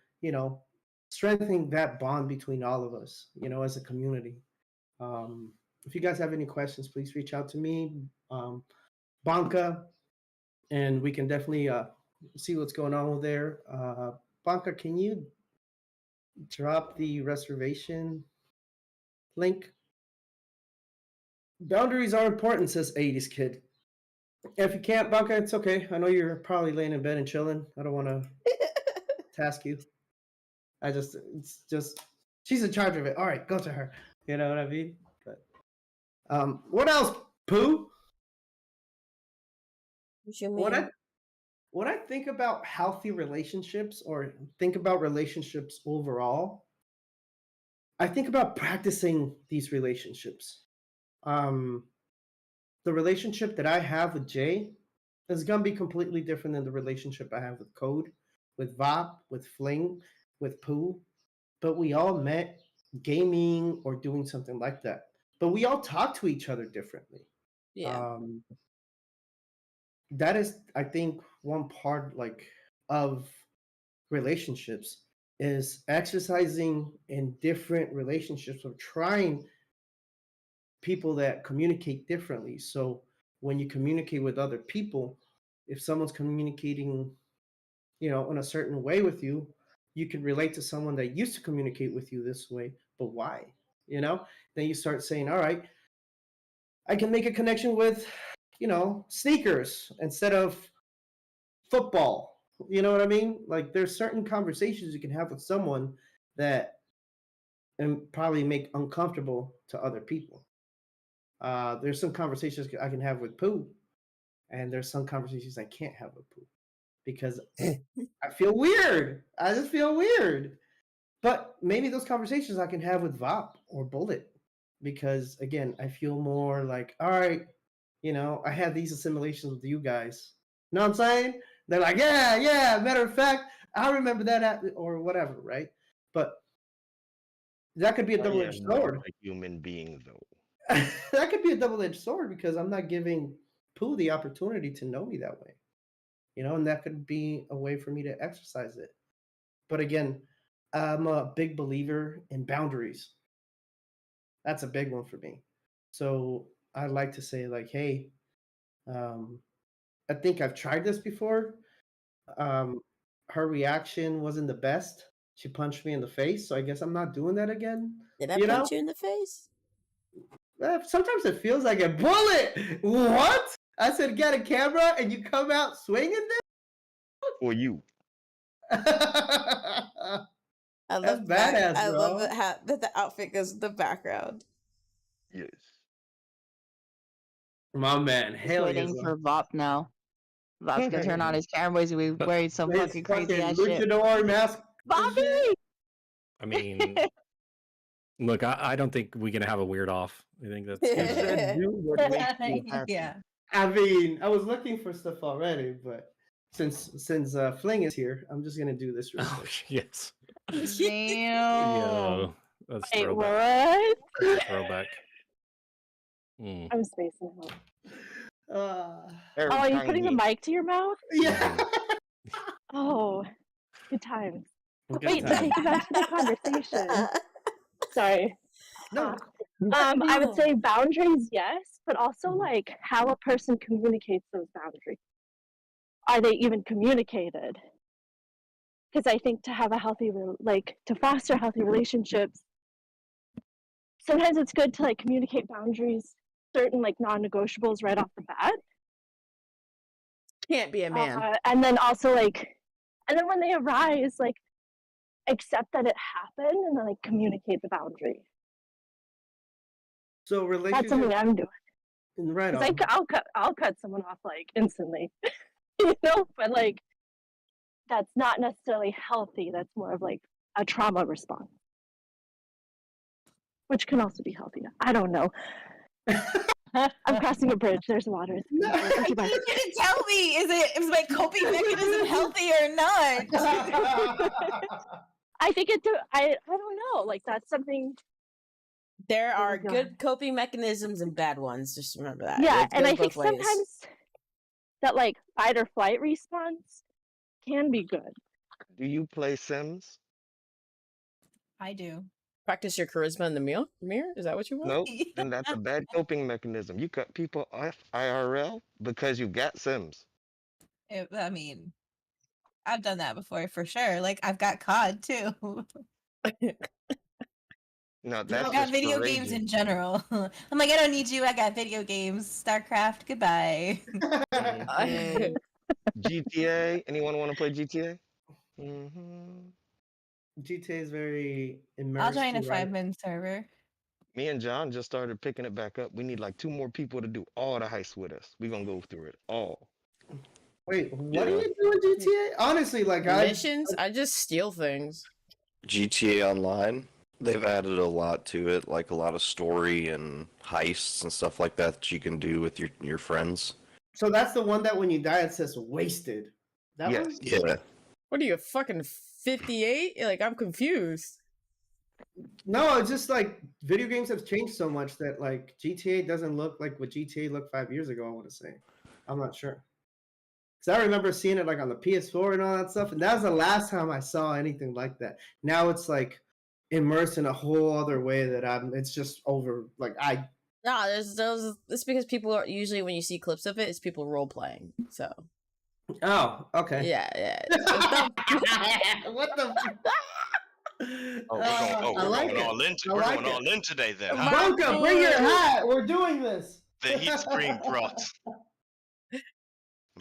Speaker 7: strengthen that bond between all of us, as a community. If you guys have any questions, please reach out to me, Banca, and we can definitely see what's going on over there. Banca, can you drop the reservation link? Boundaries are important, says 80s kid. If you can't, Banca, it's okay. I know you're probably laying in bed and chilling. I don't want to task you. It's just, she's in charge of it. All right, go to her. You know what I mean? But what else, Pooh?
Speaker 3: What you mean?
Speaker 7: When I think about healthy relationships or think about relationships overall, I think about practicing these relationships. The relationship that I have with Jay is gonna be completely different than the relationship I have with Code, with Vop, with Fling, with Pooh. But we all met gaming or doing something like that. But we all talk to each other differently.
Speaker 3: Yeah.
Speaker 7: That is, I think, one part of relationships is exercising in different relationships or trying people that communicate differently. So when you communicate with other people, if someone's communicating, in a certain way with you, you can relate to someone that used to communicate with you this way, but why? Then you start saying, all right, I can make a connection with, sneakers instead of football. You know what I mean? Like there's certain conversations you can have with someone that and probably make uncomfortable to other people. There's some conversations I can have with Pooh, and there's some conversations I can't have with Pooh because I feel weird. I just feel weird. But maybe those conversations I can have with Vop or Bullet because, again, I feel more like, all right, I had these assimilations with you guys. You know what I'm saying? They're like, yeah. Matter of fact, I remember that or whatever, right? But that could be a double-edged sword.
Speaker 8: A human being, though.
Speaker 7: That could be a double-edged sword because I'm not giving Pooh the opportunity to know me that way. And that could be a way for me to exercise it. But again, I'm a big believer in boundaries. That's a big one for me. So I'd like to say, like, hey, I think I've tried this before. Her reaction wasn't the best. She punched me in the face, so I guess I'm not doing that again.
Speaker 3: Did I punch you in the face?
Speaker 7: Sometimes it feels like a bullet. What? I said, get a camera, and you come out swinging this?
Speaker 8: For you.
Speaker 3: I love
Speaker 7: badass,
Speaker 3: I
Speaker 7: bro.
Speaker 3: love it that the outfit goes in the background.
Speaker 8: Yes.
Speaker 7: My man, hell yes.
Speaker 1: Waiting for Vop now. Vop's gonna turn on his camera. He's gonna be wearing some fucking crazy ass shit.
Speaker 7: Luchador mask.
Speaker 1: Bobby!
Speaker 11: I mean, look, I don't think we can have a weird off. I think that's
Speaker 10: Yeah.
Speaker 7: I mean, I was looking for stuff already, but since Fling is here, I'm just gonna do this real quick.
Speaker 11: Yes.
Speaker 1: Damn.
Speaker 11: That's
Speaker 5: Wait,
Speaker 11: throwback.
Speaker 5: what?
Speaker 11: Throwback. Mm.
Speaker 5: I'm spacing out.
Speaker 7: Uh,
Speaker 5: Oh, are you putting the mic to your mouth?
Speaker 7: yeah.
Speaker 5: Oh, good times.
Speaker 7: Good
Speaker 5: Wait, to
Speaker 7: times.
Speaker 5: take it back to the conversation. Sorry.
Speaker 7: No.
Speaker 5: I would say boundaries, yes, but also like how a person communicates those boundaries. Are they even communicated? Because I think to have a healthy, to foster healthy relationships, sometimes it's good to like communicate boundaries, certain like non-negotiables right off the bat.
Speaker 3: Can't be a man.
Speaker 5: And then also and then when they arise, like accept that it happened and then like communicate the boundary.
Speaker 7: So
Speaker 5: That's
Speaker 7: relationship,
Speaker 5: something I'm doing.
Speaker 7: right
Speaker 5: Because
Speaker 7: on.
Speaker 5: I'll cut someone off like instantly, you know. But like that's not necessarily healthy. That's more of like a trauma response, which can also be healthy. I don't know. I'm crossing a bridge. There's water. Okay, bye.
Speaker 10: You didn't tell me. Is my coping mechanism healthy or not?
Speaker 5: I think I don't know. Like that's something.
Speaker 3: There are
Speaker 5: go
Speaker 3: good
Speaker 5: ahead.
Speaker 3: coping mechanisms and bad ones. Just remember that.
Speaker 5: Yeah,
Speaker 3: It
Speaker 5: and
Speaker 3: goes
Speaker 5: I think
Speaker 3: both ways.
Speaker 5: sometimes that like fight or flight response can be good.
Speaker 8: Do you play Sims?
Speaker 10: I do.
Speaker 3: Practice your charisma in the mirror. Is that what you want?
Speaker 8: Nope. Then that's a bad coping mechanism. You cut people off IRL because you got Sims.
Speaker 10: I mean, I've done that before for sure. Like I've got COD too.
Speaker 8: No,
Speaker 10: I've
Speaker 8: that's
Speaker 10: got
Speaker 8: just
Speaker 10: video
Speaker 8: for
Speaker 10: games
Speaker 8: raging.
Speaker 10: in general. I'm like, I don't need you. I got video games. StarCraft. Goodbye.
Speaker 8: Mhm. GTA. Anyone want to play GTA? Mm-hmm.
Speaker 7: GTA is very
Speaker 10: I'll
Speaker 7: immersed.
Speaker 10: join a
Speaker 7: You're right.
Speaker 10: 5-man server.
Speaker 8: Me and John just started picking it back up. We need like 2 more people to do all the heists with us. We're gonna go through it all.
Speaker 7: Wait, what
Speaker 4: Yeah.
Speaker 7: are you doing GTA? Honestly, like
Speaker 3: Missions? I just steal things.
Speaker 4: GTA Online, they've added a lot to it, like a lot of story and heists and stuff like that you can do with your friends.
Speaker 7: So that's the one that when you die it says wasted. That
Speaker 8: Yes.
Speaker 7: one?
Speaker 4: Yeah.
Speaker 3: What are you, fucking 58? Like, I'm confused.
Speaker 7: No, it's just like video games have changed so much that like GTA doesn't look like what GTA looked 5 years ago. I want to say, I'm not sure. Because I remember seeing it like on the PS4 and all that stuff, and that was the last time I saw anything like that. Now it's like immersed in a whole other way that it's just over. Like
Speaker 3: No, it's because people are usually, when you see clips of it, it's people role playing. So.
Speaker 7: Oh, okay.
Speaker 3: Yeah.
Speaker 7: What the?
Speaker 8: Oh, we're going all in. We're going all in today then. Huh?
Speaker 7: Bunka, bring your hat. We're doing this.
Speaker 8: The heat screen brought.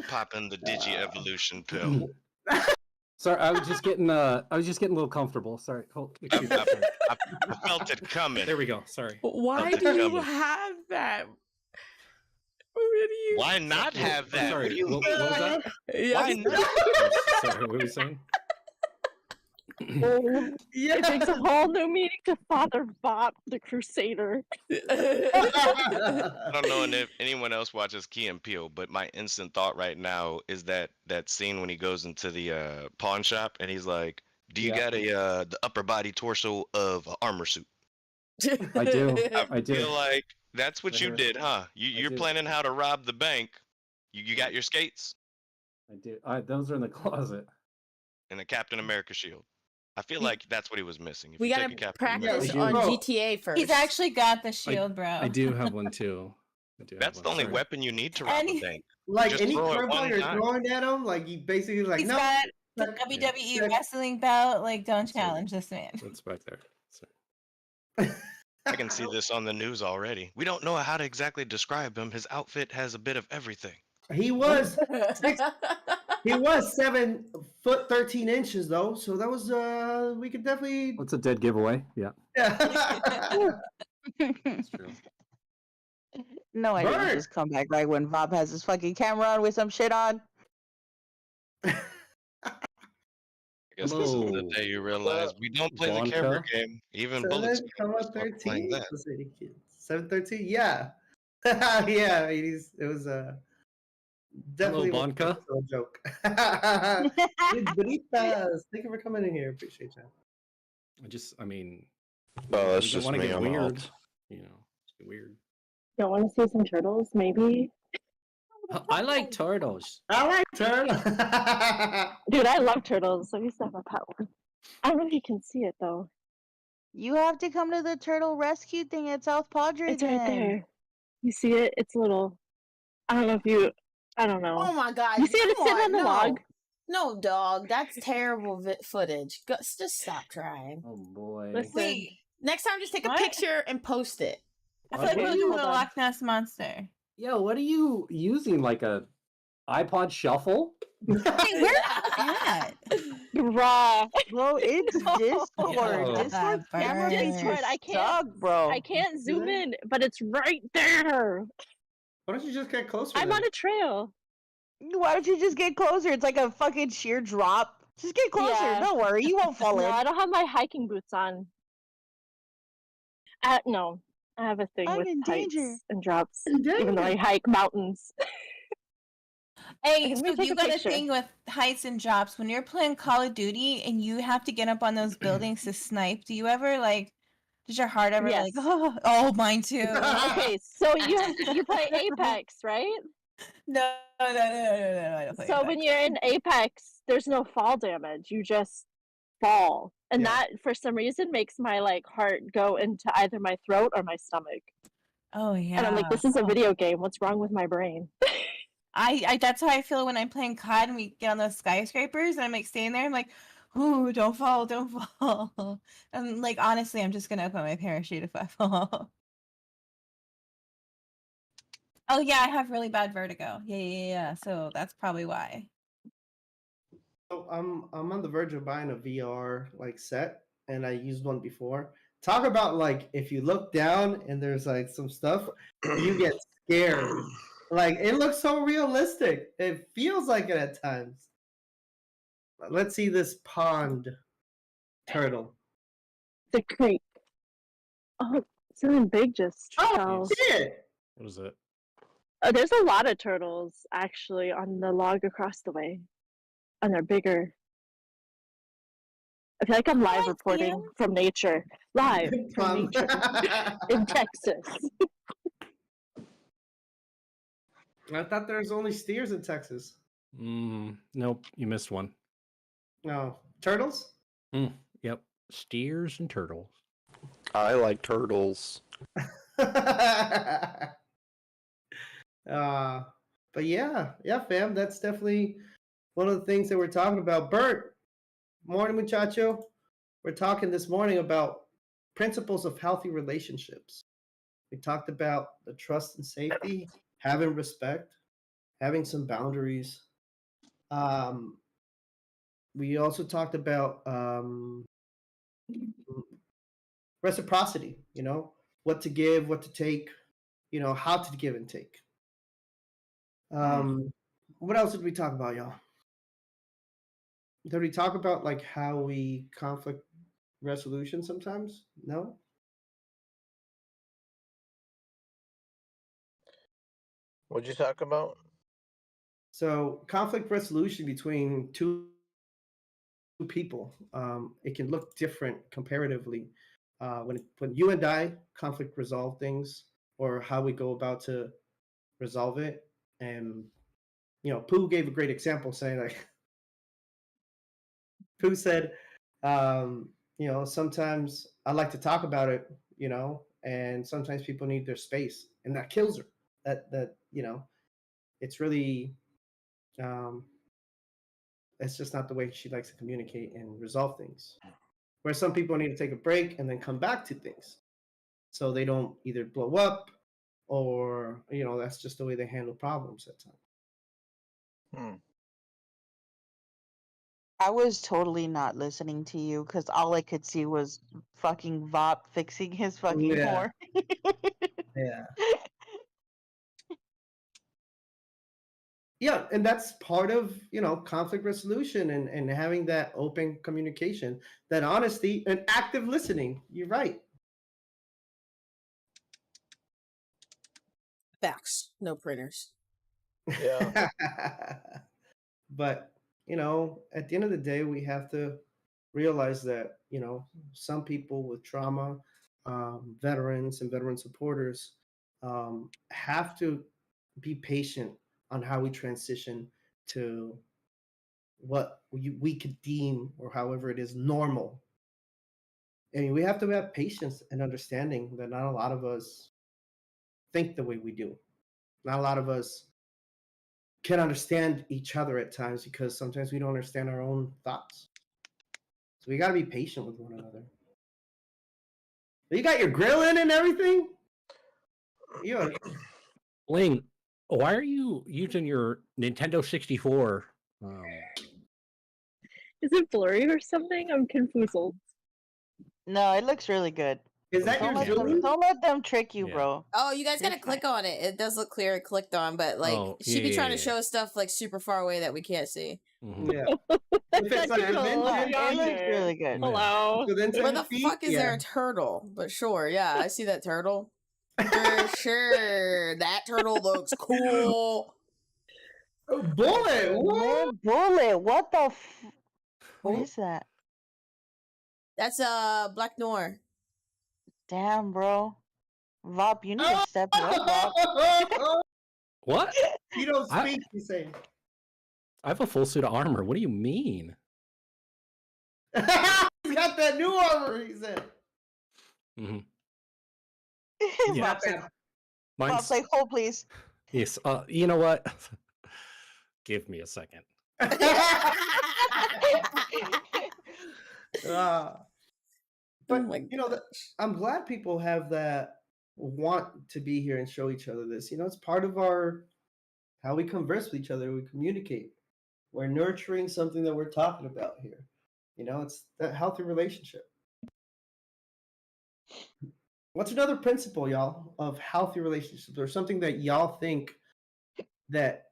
Speaker 8: Popping the Digi Evolution pill.
Speaker 11: Sorry, I was just getting a little comfortable. Sorry. Hold, excuse me.
Speaker 8: I felt it coming.
Speaker 11: There we go. Sorry.
Speaker 3: Why do you have that?
Speaker 8: Why not have that?
Speaker 11: Sorry,
Speaker 8: What do you
Speaker 11: what was that?
Speaker 8: Why not?
Speaker 11: Sorry, what were you saying?
Speaker 5: It takes a whole new meaning to Father Bob the Crusader.
Speaker 8: I don't know if anyone else watches Key and Peele, but my instant thought right now is that scene when he goes into the pawn shop and he's like, "Do you got the upper body torso of an armor suit?"
Speaker 11: I do.
Speaker 8: I feel like that's what you did, huh? You're planning how to rob the bank. You got your skates
Speaker 11: I do. Those are in the closet.
Speaker 8: and a Captain America shield. I feel like that's what he was missing. If
Speaker 3: We
Speaker 8: you
Speaker 3: gotta
Speaker 8: take a Captain
Speaker 3: practice
Speaker 8: America
Speaker 3: on
Speaker 8: shield-
Speaker 3: GTA first.
Speaker 10: He's actually got the shield, bro.
Speaker 11: I do have one too.
Speaker 8: That's the only weapon you need to rob a bank.
Speaker 7: Like
Speaker 8: Just
Speaker 7: any
Speaker 8: throw it
Speaker 7: curveball
Speaker 8: one
Speaker 7: you're
Speaker 8: time.
Speaker 7: throwing at him, like you basically like
Speaker 10: He's
Speaker 7: no.
Speaker 10: got the WWE wrestling belt. Like, don't challenge this man.
Speaker 11: That's back there.
Speaker 8: I can see this on the news already. We don't know how to exactly describe him. His outfit has a bit of everything.
Speaker 7: He was 7 foot 13 inches though, so that was we could definitely.
Speaker 11: What's a dead giveaway? Yeah.
Speaker 1: That's true. No, I didn't just come back right when Bob has his fucking camera on with some shit on.
Speaker 8: I guess this is the day you realize we don't play the camera game. Even bullets.
Speaker 7: 7,13. 713, yeah. Yeah, it was definitely
Speaker 11: Hello, Bonka.
Speaker 7: a joke. Bonitas, thank you for coming in here. Appreciate that.
Speaker 11: I mean,
Speaker 4: Oh, that's
Speaker 11: you don't
Speaker 4: just
Speaker 11: want to
Speaker 4: me.
Speaker 11: get
Speaker 4: I'm
Speaker 11: weird.
Speaker 4: out.
Speaker 11: You know, it's weird.
Speaker 5: Don't want to see some turtles, maybe?
Speaker 11: I like turtles.
Speaker 7: I like turtles.
Speaker 5: Dude, I love turtles. I used to have a pet one. I don't know if you can see it though.
Speaker 1: You have to come to the turtle rescue thing at South Padre.
Speaker 5: It's right there. You see it? It's little. I don't know if you. I don't know.
Speaker 3: Oh my god!
Speaker 5: You see it? It's
Speaker 3: come
Speaker 5: sitting on the
Speaker 3: no.
Speaker 5: log.
Speaker 3: No, dog. That's terrible footage. Just stop trying.
Speaker 11: Oh boy.
Speaker 5: Listen.
Speaker 10: Wait,
Speaker 3: Next time, just take
Speaker 10: What?
Speaker 3: a picture and post it.
Speaker 10: I feel like we're
Speaker 11: Hold
Speaker 10: doing the
Speaker 3: on.
Speaker 10: Loch Ness monster.
Speaker 11: Yo, what are you using? Like a iPod Shuffle?
Speaker 10: Wait, where's that?
Speaker 5: Bruh.
Speaker 1: Bro, it's Discord.
Speaker 3: Yo,
Speaker 1: Discord camera
Speaker 3: burn.
Speaker 1: features
Speaker 5: Discord, I can't.
Speaker 1: suck, bro.
Speaker 5: I can't zoom
Speaker 7: they?
Speaker 5: in, but it's right there.
Speaker 7: Why don't you just get closer?
Speaker 5: I'm
Speaker 7: then?
Speaker 5: on a trail.
Speaker 1: Why don't you just get closer? It's like a fucking sheer drop. Just get closer.
Speaker 5: Yeah.
Speaker 1: Don't worry, you won't fall
Speaker 5: No,
Speaker 1: in.
Speaker 5: I don't have my hiking boots on. No, I have a thing
Speaker 1: I'm
Speaker 5: with
Speaker 1: in danger.
Speaker 5: heights and drops,
Speaker 7: In
Speaker 5: even though I
Speaker 7: danger.
Speaker 5: hike mountains.
Speaker 10: Hey,
Speaker 5: Let
Speaker 10: so
Speaker 5: me take
Speaker 10: you
Speaker 5: a
Speaker 10: got
Speaker 5: picture.
Speaker 10: a thing with heights and drops. When you're playing Call of Duty and you have to get up on those buildings to snipe, do you ever like? Does your heart ever like?
Speaker 5: Yes.
Speaker 10: Oh, mine too.
Speaker 5: Okay, so you play Apex, right?
Speaker 10: No, I don't play
Speaker 5: So when you're in Apex, there's no fall damage. You just fall, and
Speaker 7: Yeah.
Speaker 5: that for some reason makes my like heart go into either my throat or my stomach.
Speaker 10: Oh yeah.
Speaker 5: And I'm like, this is a video game. What's wrong with my brain?
Speaker 10: I that's how I feel when I'm playing COD and we get on those skyscrapers and I'm like staying there. I'm like, ooh, don't fall, don't fall. And like honestly, I'm just gonna open my parachute if I fall. Oh yeah, I have really bad vertigo. Yeah. So that's probably why.
Speaker 7: So I'm on the verge of buying a VR like set, and I used one before. Talk about like if you look down and there's like some stuff, you get scared. Like it looks so realistic. It feels like it at times. Let's see this pond turtle.
Speaker 5: The creek. Oh, something big just
Speaker 7: Oh
Speaker 5: fell.
Speaker 7: shit!
Speaker 11: What is it?
Speaker 5: There's a lot of turtles actually on the log across the way, and they're bigger. I feel like I'm live
Speaker 10: Hi,
Speaker 5: reporting
Speaker 10: Sam.
Speaker 5: from nature, live from nature in Texas.
Speaker 7: I thought there was only steers in Texas.
Speaker 11: Nope, you missed one.
Speaker 7: No turtles.
Speaker 11: Yep, steers and turtles.
Speaker 4: I like turtles.
Speaker 7: But yeah, fam, that's definitely one of the things that we're talking about. Bert, morning, muchacho. We're talking this morning about principles of healthy relationships. We talked about the trust and safety, having respect, having some boundaries. We also talked about reciprocity, what to give, what to take, how to give and take. What else did we talk about, y'all? Did we talk about like how we conflict resolution sometimes? No?
Speaker 12: What'd you talk about?
Speaker 7: So conflict resolution between two people, it can look different comparatively. When you and I conflict resolve things or how we go about to resolve it. And Pooh gave a great example saying like Pooh said, sometimes I like to talk about it, and sometimes people need their space, and that kills her. That it's really, it's just not the way she likes to communicate and resolve things. Where some people need to take a break and then come back to things, so they don't either blow up, or that's just the way they handle problems at times.
Speaker 1: I was totally not listening to you because all I could see was fucking Vop fixing his fucking
Speaker 7: Yeah.
Speaker 1: horn.
Speaker 7: Yeah. Yeah, and that's part of conflict resolution and having that open communication, that honesty and active listening. You're right.
Speaker 3: Facts. No printers.
Speaker 12: Yeah.
Speaker 7: But at the end of the day, we have to realize that some people with trauma, veterans and veteran supporters, have to be patient on how we transition to what we could deem, or however it is, normal. I mean, we have to have patience and understanding that not a lot of us think the way we do. Not a lot of us can understand each other at times, because sometimes we don't understand our own thoughts. So we got to be patient with one another. You got your grill in and everything?
Speaker 11: Ling, why are you using your Nintendo 64?
Speaker 5: Is it blurry or something? I'm confused.
Speaker 1: No, it looks really good.
Speaker 7: Is that
Speaker 1: Don't
Speaker 7: your
Speaker 1: let them.
Speaker 7: Zoom?
Speaker 1: Don't let them trick you,
Speaker 11: Yeah.
Speaker 1: bro.
Speaker 3: Oh, you guys
Speaker 1: You're
Speaker 3: gotta click on it. It does look clear clicked on, but like
Speaker 11: Oh,
Speaker 3: she be
Speaker 11: yeah,
Speaker 3: trying
Speaker 11: yeah,
Speaker 3: to
Speaker 11: yeah.
Speaker 3: show us stuff like super far away that we can't see.
Speaker 11: Mhm.
Speaker 7: Yeah. If it's like
Speaker 5: Turtle,
Speaker 1: Yeah,
Speaker 7: event
Speaker 1: it looks
Speaker 5: yonder.
Speaker 1: really good.
Speaker 11: Yeah.
Speaker 5: Hello.
Speaker 7: within
Speaker 3: Where
Speaker 7: 10
Speaker 3: the
Speaker 7: feet,
Speaker 3: fuck is there
Speaker 7: yeah.
Speaker 3: a turtle? But sure, yeah, I see that turtle. For sure. That turtle looks cool.
Speaker 7: Oh, bullet. What?
Speaker 1: Man, bullet. What the? What
Speaker 3: Oh.
Speaker 1: is that?
Speaker 3: That's Black Noir.
Speaker 1: Damn, bro. Vop, you need to step it up, Vop.
Speaker 11: What?
Speaker 7: You don't
Speaker 11: I-
Speaker 7: speak, you say.
Speaker 11: I have a full suit of armor. What do you mean?
Speaker 7: He's got that new armor, he said.
Speaker 11: Mm-hmm.
Speaker 1: Vop's like, Vop's
Speaker 11: Mine's
Speaker 1: like, hold please.
Speaker 11: yes. You know what? Give me a second.
Speaker 7: But
Speaker 3: my
Speaker 7: you know, I'm glad people have that want to be here and show each other this. You know, it's part of our how we converse with each other. We communicate. We're nurturing something that we're talking about here. You know, it's that healthy relationship. What's another principle, y'all, of healthy relationships, or something that y'all think that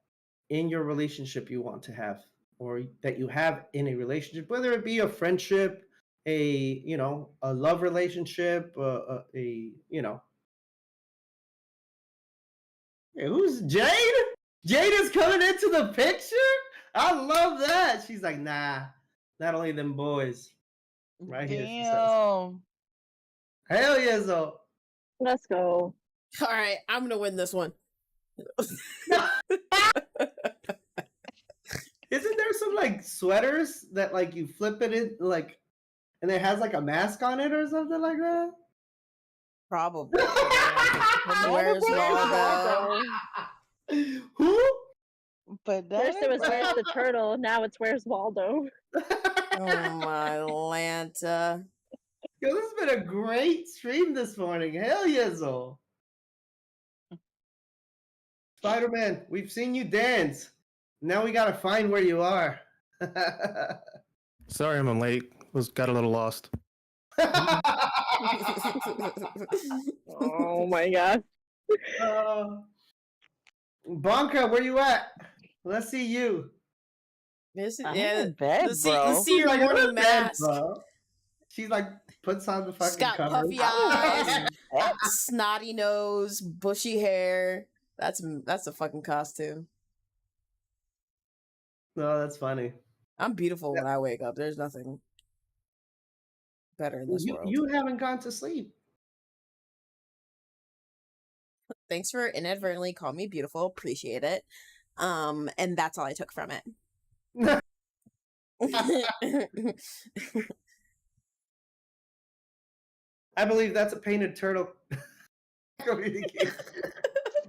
Speaker 7: in your relationship you want to have, or that you have in a relationship, whether it be a friendship, a a love relationship, a Hey, who's Jade? Jade is coming into the picture. I love that. She's like, nah, not only them boys. Right here, she says.
Speaker 1: Damn.
Speaker 7: Hell yes, though.
Speaker 5: Let's go.
Speaker 3: All right, I'm gonna win this one.
Speaker 7: Isn't there some like sweaters that like you flip it in like, and it has like a mask on it or something like that?
Speaker 3: Probably. Where's Waldo?
Speaker 7: Who?
Speaker 1: But
Speaker 5: First it was where's the turtle, now it's where's Waldo.
Speaker 3: Oh my Lanta.
Speaker 7: Yo, this has been a great stream this morning. Hell yes, oh. Spider-Man, we've seen you dance. Now we gotta find where you are.
Speaker 13: Sorry, I'm late. Got a little lost.
Speaker 5: Oh my god.
Speaker 7: Bonka, where you at? Let's see you.
Speaker 3: This is,
Speaker 1: I'm
Speaker 3: yeah,
Speaker 1: in bed,
Speaker 3: let's see
Speaker 1: bro.
Speaker 3: your
Speaker 7: Like,
Speaker 3: morning
Speaker 7: "I'm dead,
Speaker 3: mask.
Speaker 7: bro." She's like puts on the
Speaker 3: She's
Speaker 7: fucking
Speaker 3: got
Speaker 7: cover.
Speaker 3: puffy eyes, snotty nose, bushy hair. That's a fucking costume.
Speaker 7: No, that's funny.
Speaker 3: I'm beautiful when I wake up. There's nothing better in this world.
Speaker 7: You haven't gone to sleep.
Speaker 3: Thanks for inadvertently calling me beautiful. Appreciate it. And that's all I took from it.
Speaker 7: I believe that's a painted turtle.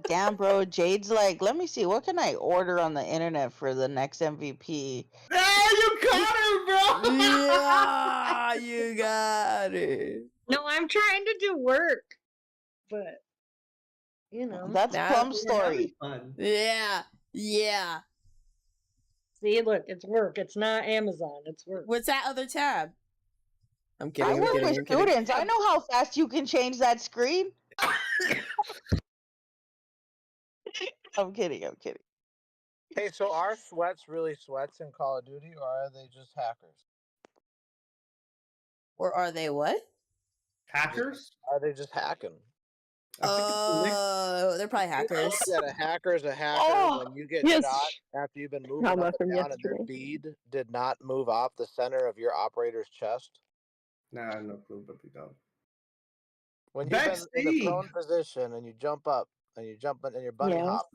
Speaker 1: Damn, bro. Jade's like, let me see. What can I order on the internet for the next MVP?
Speaker 7: Oh, you got her, bro.
Speaker 3: Yeah, you got it.
Speaker 14: No, I'm trying to do work, but you know
Speaker 1: That's
Speaker 3: Now-
Speaker 1: Plum's story.
Speaker 3: Yeah, yeah.
Speaker 14: See, look, it's work. It's not Amazon. It's work.
Speaker 3: What's that other tab? I'm kidding.
Speaker 1: I
Speaker 3: I'm
Speaker 1: work
Speaker 3: kidding.
Speaker 1: with
Speaker 3: I'm kidding.
Speaker 1: students. I know how fast you can change that screen. I'm kidding. I'm kidding.
Speaker 12: Hey, so are sweats really sweats in Call of Duty, or are they just hackers?
Speaker 3: Or are they what?
Speaker 7: Hackers?
Speaker 12: Are they just hacking?
Speaker 3: They're probably hackers.
Speaker 12: That a hacker is a hacker
Speaker 1: Oh,
Speaker 12: when you get
Speaker 5: yes.
Speaker 12: shot after you've been moving
Speaker 5: Trauma
Speaker 12: up
Speaker 5: from
Speaker 12: and down and their
Speaker 5: yesterday.
Speaker 12: bead did not move off the center of your operator's chest.
Speaker 7: Nah, no clue, but we don't.
Speaker 12: When you've been in a
Speaker 7: Backseat.
Speaker 12: prone position and you jump up and you jump and you're bunny
Speaker 5: Yes.
Speaker 12: hop.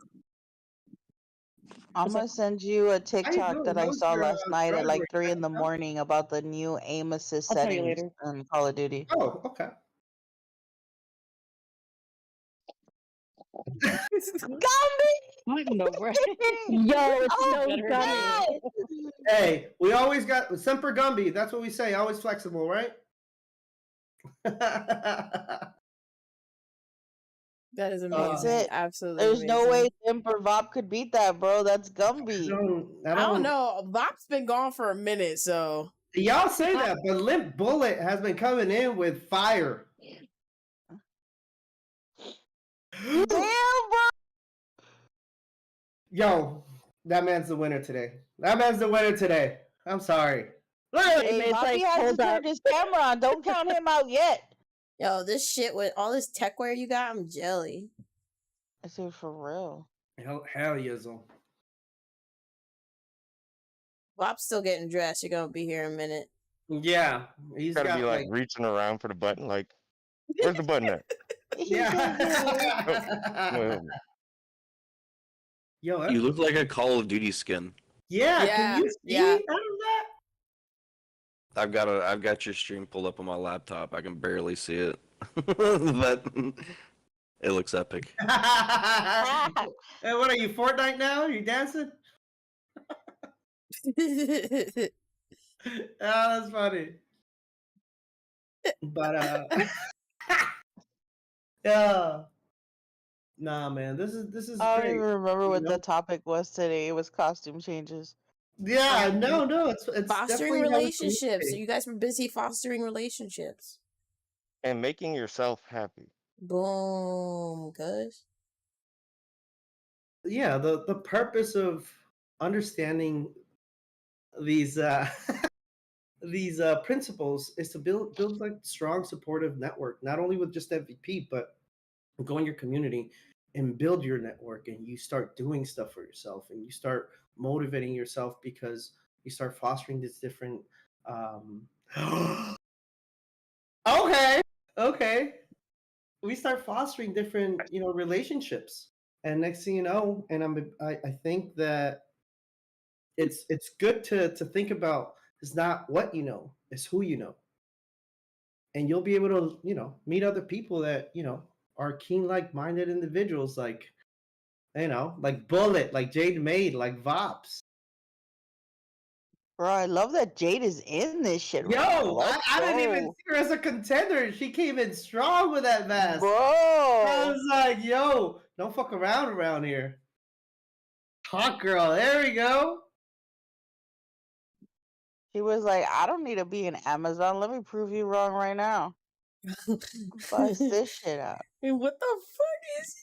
Speaker 1: I'm gonna send you a TikTok
Speaker 7: doing?
Speaker 1: that I
Speaker 7: How's
Speaker 1: saw
Speaker 7: your,
Speaker 1: last night at like
Speaker 7: driveway
Speaker 1: 3 in the
Speaker 7: now?
Speaker 1: morning about the new aim assist
Speaker 5: I'll tell you
Speaker 1: settings
Speaker 5: later.
Speaker 1: in Call of Duty.
Speaker 7: Oh, okay.
Speaker 14: What in the world?
Speaker 5: Yo, it's
Speaker 1: Oh,
Speaker 5: so
Speaker 14: better
Speaker 5: gummy.
Speaker 7: Hey, we always got Semper Gumby. That's what we say. Always flexible, right?
Speaker 3: That is
Speaker 1: That's
Speaker 3: amazing.
Speaker 1: it.
Speaker 3: Absolutely
Speaker 1: There's
Speaker 3: amazing.
Speaker 1: no way Imp or Vop could beat that, bro. That's Gumby.
Speaker 3: I don't know. Vop's been gone for a minute, so
Speaker 7: Y'all say that, but Limp Bullet has been coming in with fire.
Speaker 1: Damn, bro.
Speaker 7: Yo, that man's the winner today. That man's the winner today. I'm sorry.
Speaker 1: Hey,
Speaker 5: It's
Speaker 1: Voppy
Speaker 5: like,
Speaker 1: hasn't
Speaker 5: hold up.
Speaker 1: turned his camera on. Don't count him out yet.
Speaker 3: yo, this shit with all this techwear you got, I'm jelly.
Speaker 1: I said for real.
Speaker 7: Hell yes.
Speaker 3: Vop's still getting dressed. You're gonna be here in a minute.
Speaker 7: Yeah, he's
Speaker 8: Gotta
Speaker 7: got
Speaker 8: be like reaching around for the button. Like, where's the button at?
Speaker 7: Yeah.
Speaker 8: Wait.
Speaker 7: Yo,
Speaker 4: You look like a Call of Duty skin.
Speaker 7: yeah, can you see out of that?
Speaker 4: I've got your stream pulled up on my laptop. I can barely see it, but it looks epic.
Speaker 7: Hey, what are you, Fortnite now? You dancing? Oh, that's funny. But yeah. Nah, man, this is
Speaker 1: I don't
Speaker 7: great.
Speaker 1: even remember
Speaker 7: you
Speaker 1: what
Speaker 7: know?
Speaker 1: the topic was today. It was costume changes.
Speaker 7: Yeah, no, it's
Speaker 3: fostering
Speaker 7: definitely how we
Speaker 3: relationships. So
Speaker 7: communicate.
Speaker 3: you guys were busy fostering relationships.
Speaker 8: And making yourself happy.
Speaker 3: Boom, cuz.
Speaker 7: Yeah, the purpose of understanding these these principles is to build like strong supportive network, not only with just MVP, but go in your community and build your network, and you start doing stuff for yourself, and you start motivating yourself because you start fostering these different okay, we start fostering different relationships, and next thing you know, and I think that it's good to think about, it's not what you know, it's who you know, and you'll be able to meet other people that are keen, like-minded individuals, like like Bullet, like Jade Maid, like Vops.
Speaker 1: Bro, I love that Jade is in this shit right now.
Speaker 7: Yo,
Speaker 1: Let's
Speaker 7: I didn't even
Speaker 1: go.
Speaker 7: see her as a contender. She came in strong with that mask.
Speaker 1: Bro.
Speaker 7: I was like, yo, don't fuck around here. Hot girl, there we go.
Speaker 1: He was like, I don't need to be in Amazon. Let me prove you wrong right now. Bust this shit out.
Speaker 3: What the fuck is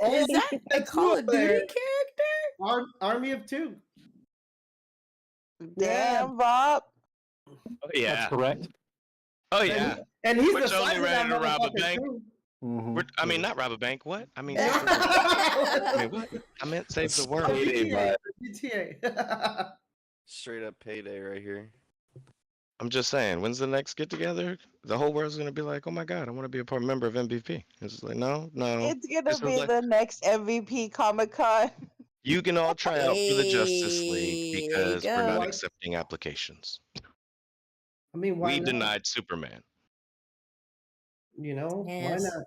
Speaker 7: Oh,
Speaker 3: that? Is that a
Speaker 7: that's
Speaker 3: Call
Speaker 7: two
Speaker 3: of Duty
Speaker 7: there.
Speaker 3: character?
Speaker 7: Army of Two.
Speaker 1: Damn, Bob.
Speaker 9: Oh yeah,
Speaker 11: That's correct.
Speaker 9: Oh yeah.
Speaker 7: And he's
Speaker 8: Which
Speaker 7: the
Speaker 8: only
Speaker 7: size of
Speaker 8: ready
Speaker 7: that
Speaker 8: to rob a
Speaker 7: motherfucker,
Speaker 8: bank.
Speaker 7: too.
Speaker 8: I mean, not rob a bank. What? I mean, save the world. I mean, what? I meant save the world.
Speaker 4: Payday
Speaker 7: GTA.
Speaker 4: Straight up payday right here.
Speaker 8: I'm just saying, when's the next get together? The whole world's gonna be like, oh my god, I want to be a part member of MVP. It's just like, no.
Speaker 1: It's gonna
Speaker 8: This is
Speaker 1: be
Speaker 8: like,
Speaker 1: the next MVP Comic Con.
Speaker 8: you can all try out for the Justice League
Speaker 3: Hey,
Speaker 8: because we're not
Speaker 7: go.
Speaker 8: accepting applications.
Speaker 7: I mean, why
Speaker 8: We
Speaker 7: not?
Speaker 8: denied Superman.
Speaker 7: Why
Speaker 3: Yes.
Speaker 7: not?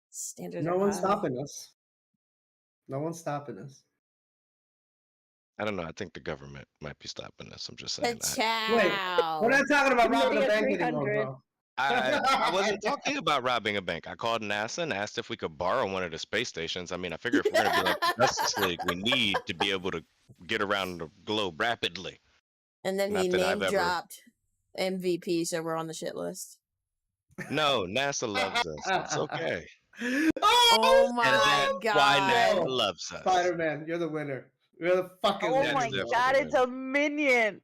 Speaker 3: Standards
Speaker 7: No
Speaker 3: are
Speaker 7: one's
Speaker 3: high.
Speaker 7: stopping us. No one's stopping us.
Speaker 8: I don't know. I think the government might be stopping us. I'm just saying.
Speaker 7: Wait, we're not talking about robbing a bank anymore,
Speaker 5: 300.
Speaker 7: bro.
Speaker 8: I wasn't talking about robbing a bank. I called NASA and asked if we could borrow one of the space stations. I mean, I figure if we're going to be like the Justice League, we need to be able to get around the globe rapidly.
Speaker 3: And then
Speaker 8: Not
Speaker 3: he
Speaker 8: that I've
Speaker 3: name
Speaker 8: ever-
Speaker 3: dropped MVP, so we're on the shit list.
Speaker 8: No, NASA loves us. It's okay.
Speaker 3: Oh my
Speaker 8: And that's
Speaker 3: god.
Speaker 8: why NASA loves us.
Speaker 7: Spider-Man, you're the winner. You're the fucking
Speaker 1: Oh
Speaker 7: winner.
Speaker 1: my
Speaker 8: definitely
Speaker 1: god,
Speaker 8: the
Speaker 1: it's a minion.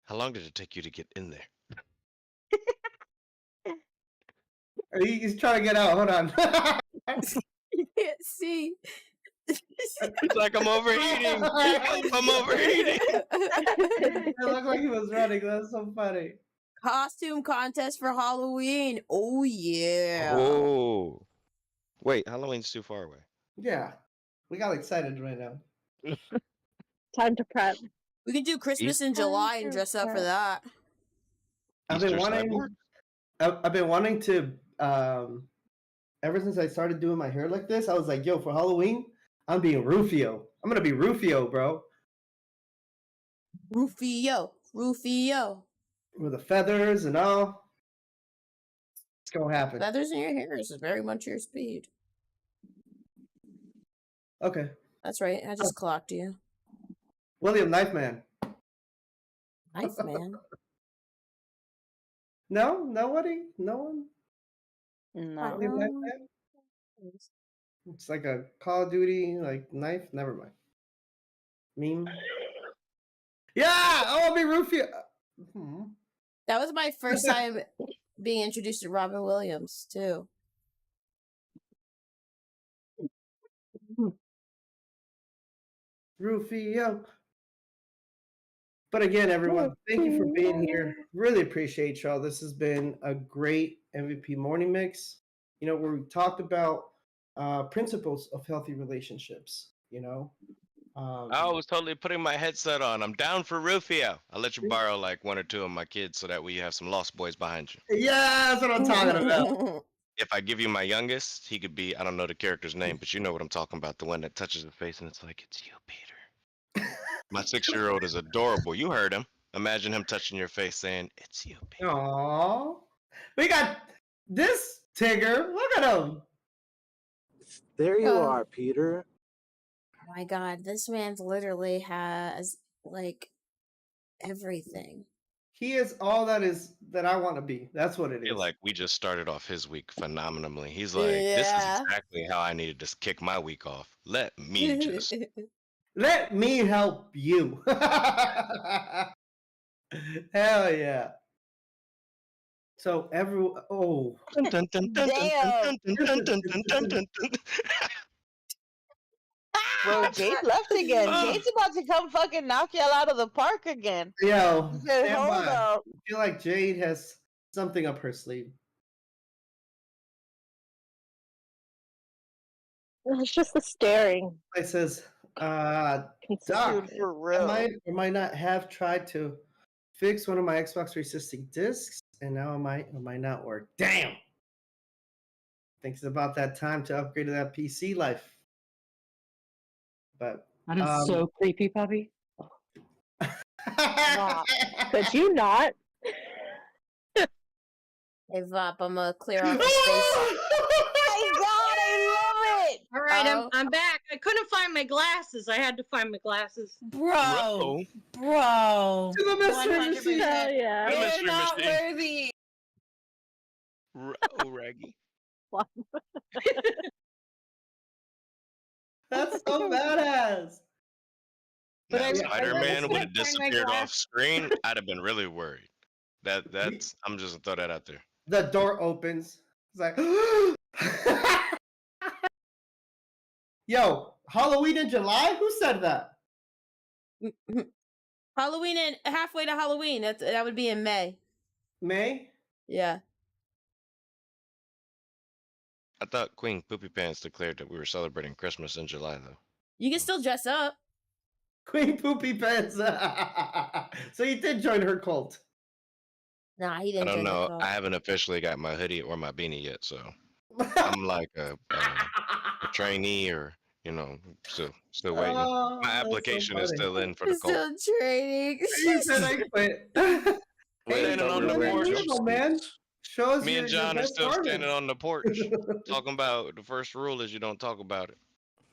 Speaker 8: How long did it take you to get in there?
Speaker 7: He's trying to get out. Hold on.
Speaker 3: You can't see.
Speaker 8: It's like I'm overheating. I'm overheating.
Speaker 7: It looked like he was running. That's so funny.
Speaker 3: Costume contest for Halloween. Oh yeah.
Speaker 8: Oh. Wait, Halloween's too far away.
Speaker 7: Yeah, we got excited right now.
Speaker 5: Time to prep.
Speaker 3: We can do Christmas in July and dress up for that.
Speaker 7: I've been
Speaker 8: Easter
Speaker 7: wanting.
Speaker 8: cyborg?
Speaker 7: I've been wanting to. Ever since I started doing my hair like this, I was like, "Yo, for Halloween, I'm being Rufio. I'm gonna be Rufio, bro,
Speaker 3: Rufio.
Speaker 7: with the feathers and all. It's gonna happen."
Speaker 3: Feathers in your hair is very much your speed.
Speaker 7: Okay.
Speaker 3: That's right. I just clocked you.
Speaker 7: William Knife Man.
Speaker 3: Knife Man.
Speaker 7: No, nobody, no one.
Speaker 5: No.
Speaker 7: William Knife Man? It's like a Call of Duty like knife. Never mind. Meme. Yeah. Oh, I'll be Rufio. Hmm.
Speaker 3: That was my first time being introduced to Robin Williams too.
Speaker 7: Rufio. But again, everyone, thank you for being here. Really appreciate y'all. This has been a great MVP morning mix. You know, where we talked about principles of healthy relationships. You know,
Speaker 8: I was totally putting my headset on. I'm down for Rufio. I'll let you borrow like one or two of my kids so that way you have some Lost Boys behind you.
Speaker 7: yeah, that's what I'm talking about.
Speaker 8: If I give you my youngest, he could be, I don't know the character's name, but you know what I'm talking about. The one that touches his face and it's like, it's you, Peter. My 6-year-old is adorable. You heard him. Imagine him touching your face saying, it's you, Peter.
Speaker 7: Aww. We got this Tigger. Look at him.
Speaker 12: There you
Speaker 3: Oh.
Speaker 12: are, Peter.
Speaker 3: My God, this man's literally has like everything.
Speaker 7: He is all that I want to be. That's what it
Speaker 8: I feel
Speaker 7: is.
Speaker 8: like we just started off his week phenomenally. He's like, this is
Speaker 3: Yeah.
Speaker 8: exactly how I needed to kick my week off. Let me just.
Speaker 7: Let me help you. Hell yeah. So oh.
Speaker 1: Bro, Jade left again. Jade's about to come fucking knock y'all out of the park again.
Speaker 7: Yo,
Speaker 1: He said,
Speaker 7: stand
Speaker 1: hold
Speaker 7: by.
Speaker 1: up.
Speaker 7: I feel like Jade has something up her sleeve.
Speaker 5: It's just the staring.
Speaker 7: It says, Doc,
Speaker 5: Consistent.
Speaker 1: Dude, for real.
Speaker 7: I might not have tried to fix one of my Xbox 360 discs, and now it might not work. Damn. Think it's about that time to upgrade to that PC life. But
Speaker 5: That is so creepy, puppy. Could you not?
Speaker 3: Hey Vop, I'm gonna clear off the space.
Speaker 1: My God, I love it.
Speaker 14: All right,
Speaker 3: Oh.
Speaker 14: I'm back. I couldn't find my glasses. I had to find my glasses.
Speaker 10: Bro.
Speaker 7: To the mystery
Speaker 10: 100%.
Speaker 7: machine.
Speaker 5: Hell yeah.
Speaker 8: The
Speaker 10: You're
Speaker 8: mystery
Speaker 10: not
Speaker 8: machine.
Speaker 10: worthy.
Speaker 8: Oh, Raggy.
Speaker 7: That's so badass.
Speaker 14: But
Speaker 8: Now,
Speaker 14: I
Speaker 8: Spider-Man would have
Speaker 14: couldn't find my
Speaker 8: disappeared
Speaker 14: glass.
Speaker 8: off screen. I'd have been really worried. That's. I'm just gonna throw that out there.
Speaker 7: The door opens. It's like, yo, Halloween in July? Who said that?
Speaker 3: Halloween and halfway to Halloween. That would be in May.
Speaker 7: May?
Speaker 3: Yeah.
Speaker 8: I thought Queen Poopy Pants declared that we were celebrating Christmas in July, though.
Speaker 3: You can still dress up.
Speaker 7: Queen Poopy Pants. So you did join her cult.
Speaker 3: Nah, he
Speaker 8: I
Speaker 3: didn't
Speaker 8: don't
Speaker 3: join the
Speaker 8: know.
Speaker 3: cult.
Speaker 8: I haven't officially got my hoodie or my beanie yet, so I'm like a trainee, or still waiting.
Speaker 7: Oh,
Speaker 8: My
Speaker 7: that's so
Speaker 8: application is
Speaker 7: funny.
Speaker 8: still in for the cult.
Speaker 3: Still training.
Speaker 7: You said I quit. Hey,
Speaker 8: Standing on the
Speaker 7: you're
Speaker 8: porch.
Speaker 7: illegal, man. Show us
Speaker 8: Me
Speaker 7: your
Speaker 8: and John are
Speaker 7: best
Speaker 8: still standing
Speaker 7: garments.
Speaker 8: on the porch, talking about the first rule is you don't talk about it.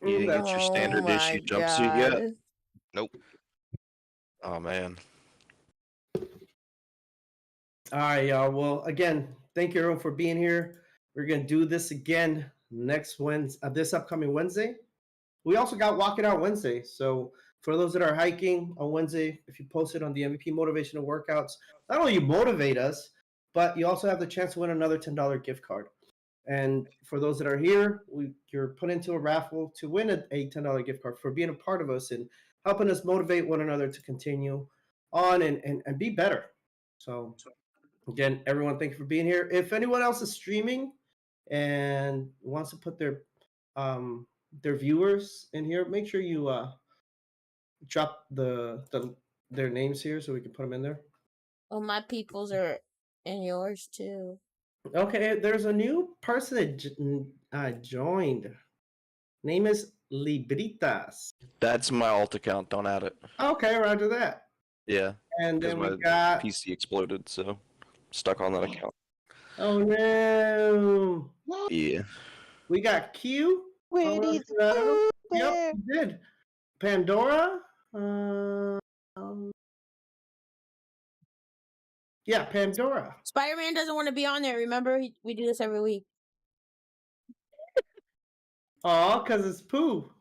Speaker 4: You didn't get your
Speaker 3: Oh
Speaker 4: standard
Speaker 3: my
Speaker 4: issue jumpsuit yet?
Speaker 3: God.
Speaker 8: Nope.
Speaker 4: Oh man.
Speaker 7: All right, y'all. Well, again, thank you everyone for being here. We're gonna do this again next Wednesday, this upcoming Wednesday. We also got Walk It Out Wednesday. So for those that are hiking on Wednesday, if you post it on the MVP motivational workouts, not only you motivate us, but you also have the chance to win another $10 gift card. And for those that are here, you're put into a raffle to win a $10 gift card for being a part of us and helping us motivate one another to continue on and be better. So again, everyone, thank you for being here. If anyone else is streaming and wants to put their viewers in here, make sure you drop their names here so we can put them in there.
Speaker 3: Oh, my peoples are in yours too.
Speaker 7: Okay, there's a new person that joined. Name is Libritas.
Speaker 4: That's my alt account. Don't add it.
Speaker 7: Okay, roger that.
Speaker 4: Yeah.
Speaker 7: And
Speaker 4: Because
Speaker 7: then
Speaker 4: my
Speaker 7: we got.
Speaker 4: PC exploded, so I'm stuck on that account.
Speaker 7: Oh no.
Speaker 4: Yeah.
Speaker 7: We got Q.
Speaker 1: Where these bear.
Speaker 7: you did. Pandora. Yeah, Pandora.
Speaker 3: Spider-Man doesn't want to be on there. Remember, we do this every week.
Speaker 7: Oh, because it's poo.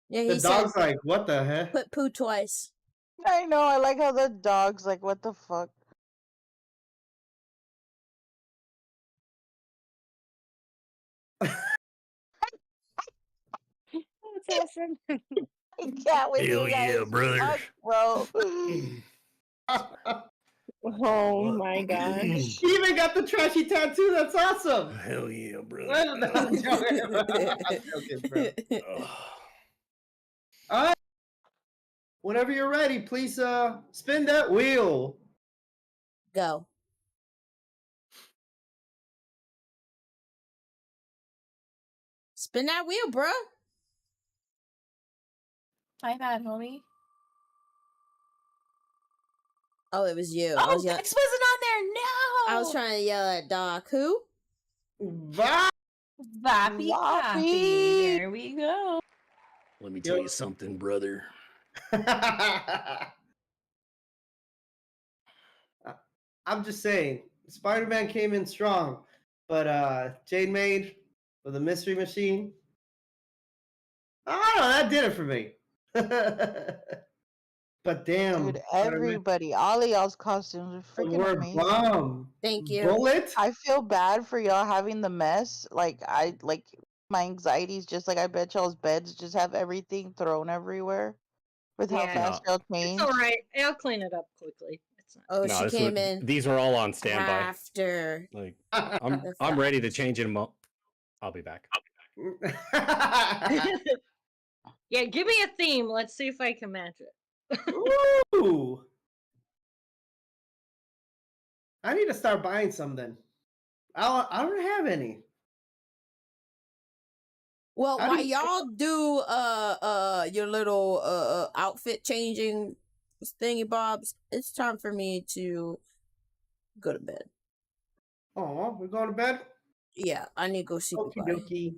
Speaker 3: Yeah,
Speaker 7: The
Speaker 3: he said
Speaker 7: dog's like, what the heck?
Speaker 3: put poo twice.
Speaker 1: I know. I like how the dog's like, what the fuck?
Speaker 14: That's awesome.
Speaker 1: I can't with
Speaker 11: Hell
Speaker 1: you guys.
Speaker 11: yeah, brother.
Speaker 1: Fuck, bro.
Speaker 5: Oh my gosh.
Speaker 7: He even got the trashy tattoo. That's awesome.
Speaker 11: Hell yeah, brother.
Speaker 7: I'm joking. I'm joking, bro. All right. Whenever you're ready, please spin that wheel.
Speaker 3: Go. Spin that wheel, bruh.
Speaker 10: My bad, homie.
Speaker 3: Oh, it was you.
Speaker 10: Oh, Vex wasn't on there. No.
Speaker 3: I was trying to yell at Doc. Who?
Speaker 7: Va-
Speaker 10: Vappy Pappy. There we go.
Speaker 11: Let me tell you something, brother.
Speaker 7: I'm just saying, Spider-Man came in strong, but Jade Maid with a mystery machine. I don't know, that did it for me. But damn,
Speaker 1: Dude, everybody, all of y'all's costumes are freaking
Speaker 7: we're
Speaker 1: amazing.
Speaker 7: bomb.
Speaker 3: Thank you.
Speaker 7: Bullet.
Speaker 1: I feel bad for y'all having the mess. Like my anxiety's just like I bet y'all's beds just have everything thrown everywhere with how
Speaker 14: Yeah.
Speaker 1: fast y'all change.
Speaker 14: It's all right. I'll clean it up quickly. It's not.
Speaker 3: Oh,
Speaker 11: No,
Speaker 3: she
Speaker 11: this
Speaker 3: came
Speaker 11: was-
Speaker 3: in
Speaker 11: These are all on standby.
Speaker 3: after.
Speaker 11: Like I'm ready to change in a mo. I'll be back.
Speaker 14: Yeah, give me a theme. Let's see if I can match it.
Speaker 7: Ooh. I need to start buying some then. I don't have any.
Speaker 3: Well,
Speaker 7: How do
Speaker 3: while
Speaker 7: you-
Speaker 3: y'all do your little outfit changing thingy bobs, it's time for me to go to bed.
Speaker 7: Oh, we're going to bed?
Speaker 3: Yeah, I need to go see
Speaker 7: Okie
Speaker 3: goodbye.
Speaker 7: dokie.